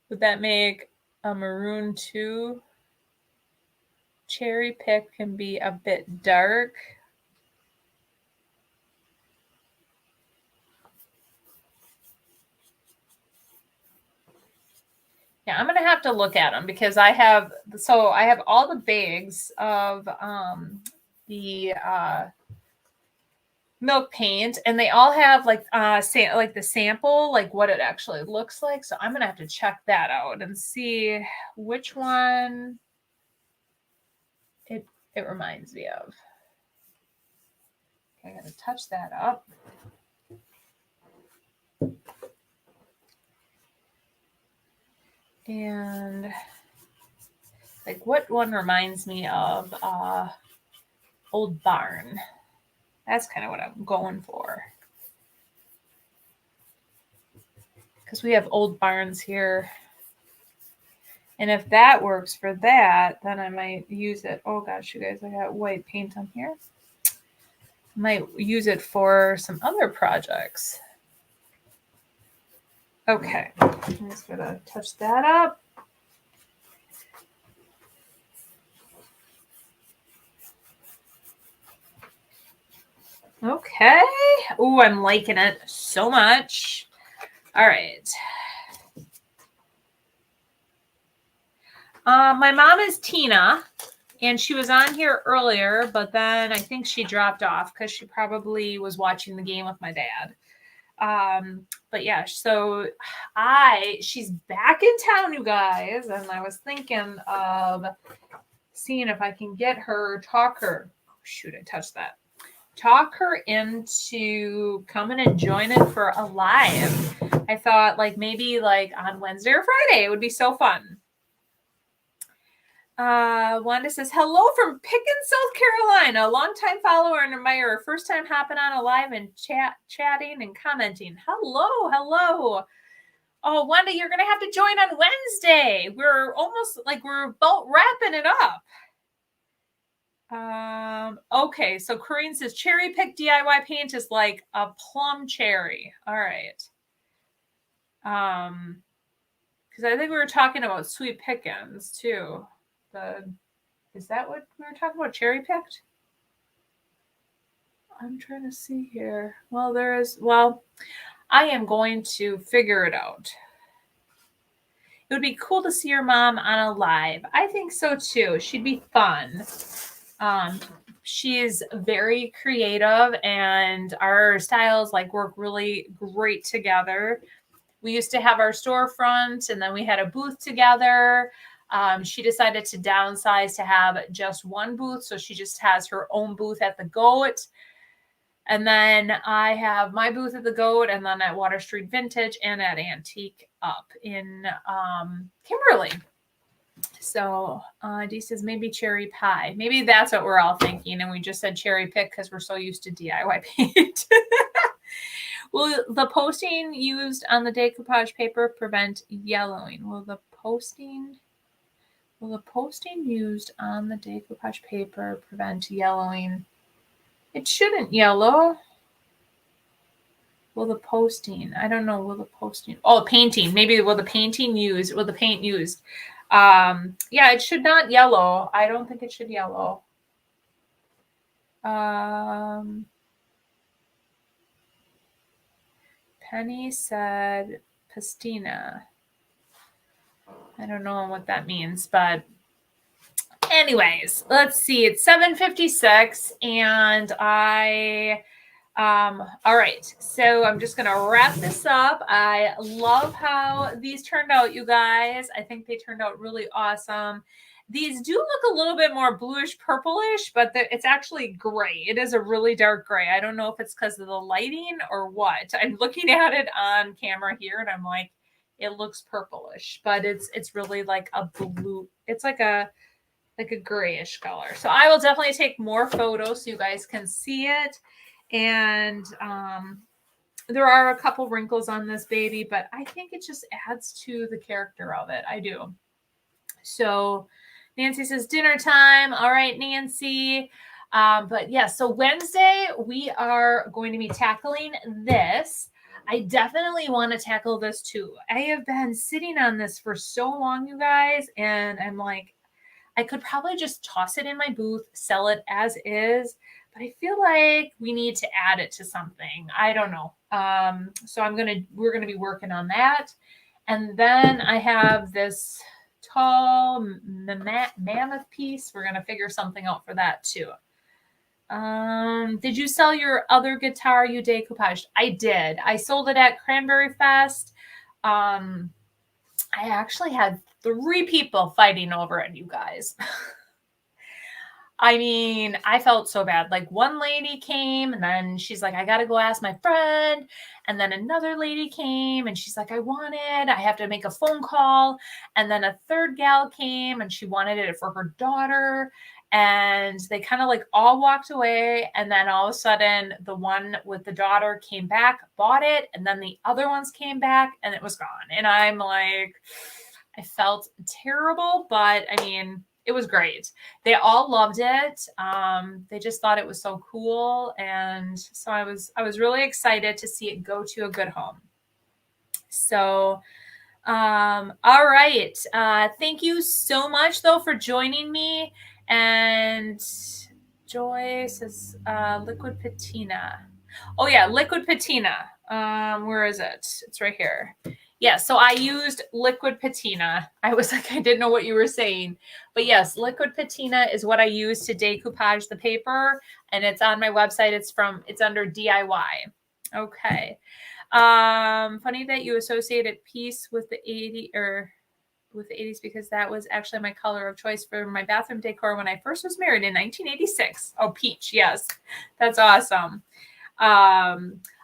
A: Would that make a maroon too? cherry pick can be a bit dark. Yeah, I'm gonna have to look at them because I have all the bags of the milk paint, and they all have like like the sample, like what it actually looks like. So I'm gonna have to check that out and see which one it reminds me of. Okay, I gotta touch that up. And like what one reminds me of Old Barn. That's kind of what I'm going for. Because we have Old Barns here. And if that works for that, then I might use it. Oh gosh, you guys, I got white paint on here. I might use it for some other projects. Okay, I'm just gonna touch that up. Okay. Oh, I'm liking it so much. All right. My mom is Tina, and she was on here earlier, but then I think she dropped off because she probably was watching the game with my dad. But yeah, so she's back in town, you guys, and I was thinking of seeing if I can get her, talk her. Shoot, I touched that. Talk her into coming and joining for a live. I thought like maybe like on Wednesday or Friday. It would be so fun. Wanda says, hello from Pickens, South Carolina. Longtime follower and admirer. First time hopping on a live and chatting and commenting. Hello. Oh, Wanda, you're going to have to join on Wednesday. We're almost like we're about wrapping it up. Okay, so Corinne says cherry pick DIY paint is like a plum cherry. All right. Because I think we were talking about sweet pickens too. Is that what we were talking about? Cherry picked? I'm trying to see here. Well, I am going to figure it out. It would be cool to see your mom on a live. I think so too. She'd be fun. She's very creative and our styles like work really great together. We used to have our storefront and then we had a booth together. She decided to downsize to have just one booth. So she just has her own booth at the GOAT. And then I have my booth at the GOAT and then at Water Street Vintage and at Antique up in Kimberly. So Dee says maybe cherry pie. Maybe that's what we're all thinking. And we just said cherry pick because we're so used to DIY paint. Will the posting used on the decoupage paper prevent yellowing? Will the posting used on the decoupage paper prevent yellowing? It shouldn't yellow. Will the posting? I don't know. Will the posting? Oh, painting. Maybe will the paint used? Yeah, it should not yellow. I don't think it should yellow. Penny said pastina. I don't know what that means, but anyways, let's see. It's 7:56 and all right. So I'm just going to wrap this up. I love how these turned out, you guys. I think they turned out really awesome. These do look a little bit more bluish purplish, but it's actually gray. It is a really dark gray. I don't know if it's because of the lighting or what. I'm looking at it on camera here and I'm like, it looks purplish, but it's really like a blue. It's like a grayish color. So I will definitely take more photos so you guys can see it. And there are a couple wrinkles on this baby, but I think it just adds to the character of it. I do. So Nancy says dinner time. All right, Nancy. But yeah, so Wednesday we are going to be tackling this. I definitely want to tackle this too. I have been sitting on this for so long, you guys, and I'm like, I could probably just toss it in my booth, sell it as is, but I feel like we need to add it to something. I don't know. So we're gonna be working on that. And then I have this tall mammoth piece. We're gonna figure something out for that too. Did you sell your other guitar you decoupaged? I did. I sold it at Cranberry Fest. I actually had 3 people fighting over it, you guys. I mean, I felt so bad. Like one lady came and then she's like, I got to go ask my friend. And then another lady came and she's like, I have to make a phone call. And then a third gal came and she wanted it for her daughter. And they kind of like all walked away. And then all of a sudden, the one with the daughter came back, bought it. And then the other ones came back and it was gone. And I'm like, I felt terrible, but I mean, it was great. They all loved it. They just thought it was so cool. And so I was really excited to see it go to a good home. So, all right. Thank you so much though for joining me. And Joy says, liquid patina. Oh yeah, liquid patina. Where is it? It's right here. Yeah, so I used liquid patina. I was like, I didn't know what you were saying. But yes, liquid patina is what I use to decoupage the paper. And it's on my website. It's under DIY. Okay. Funny that you associated peace with the 80s because that was actually my color of choice for my bathroom decor when I first was married in 1986. Oh, peach. Yes. That's awesome.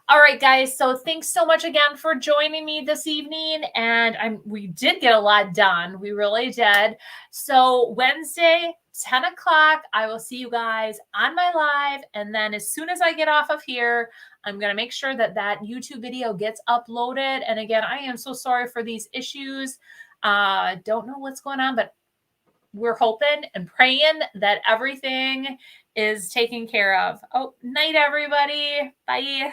A: All right, guys. So thanks so much again for joining me this evening. And we did get a lot done. We really did. So Wednesday, 10 o'clock, I will see you guys on my live. And then as soon as I get off of here, I'm going to make sure that YouTube video gets uploaded. And again, I am so sorry for these issues. Don't know what's going on, but we're hoping and praying that everything is taken care of. Oh, night, everybody. Bye.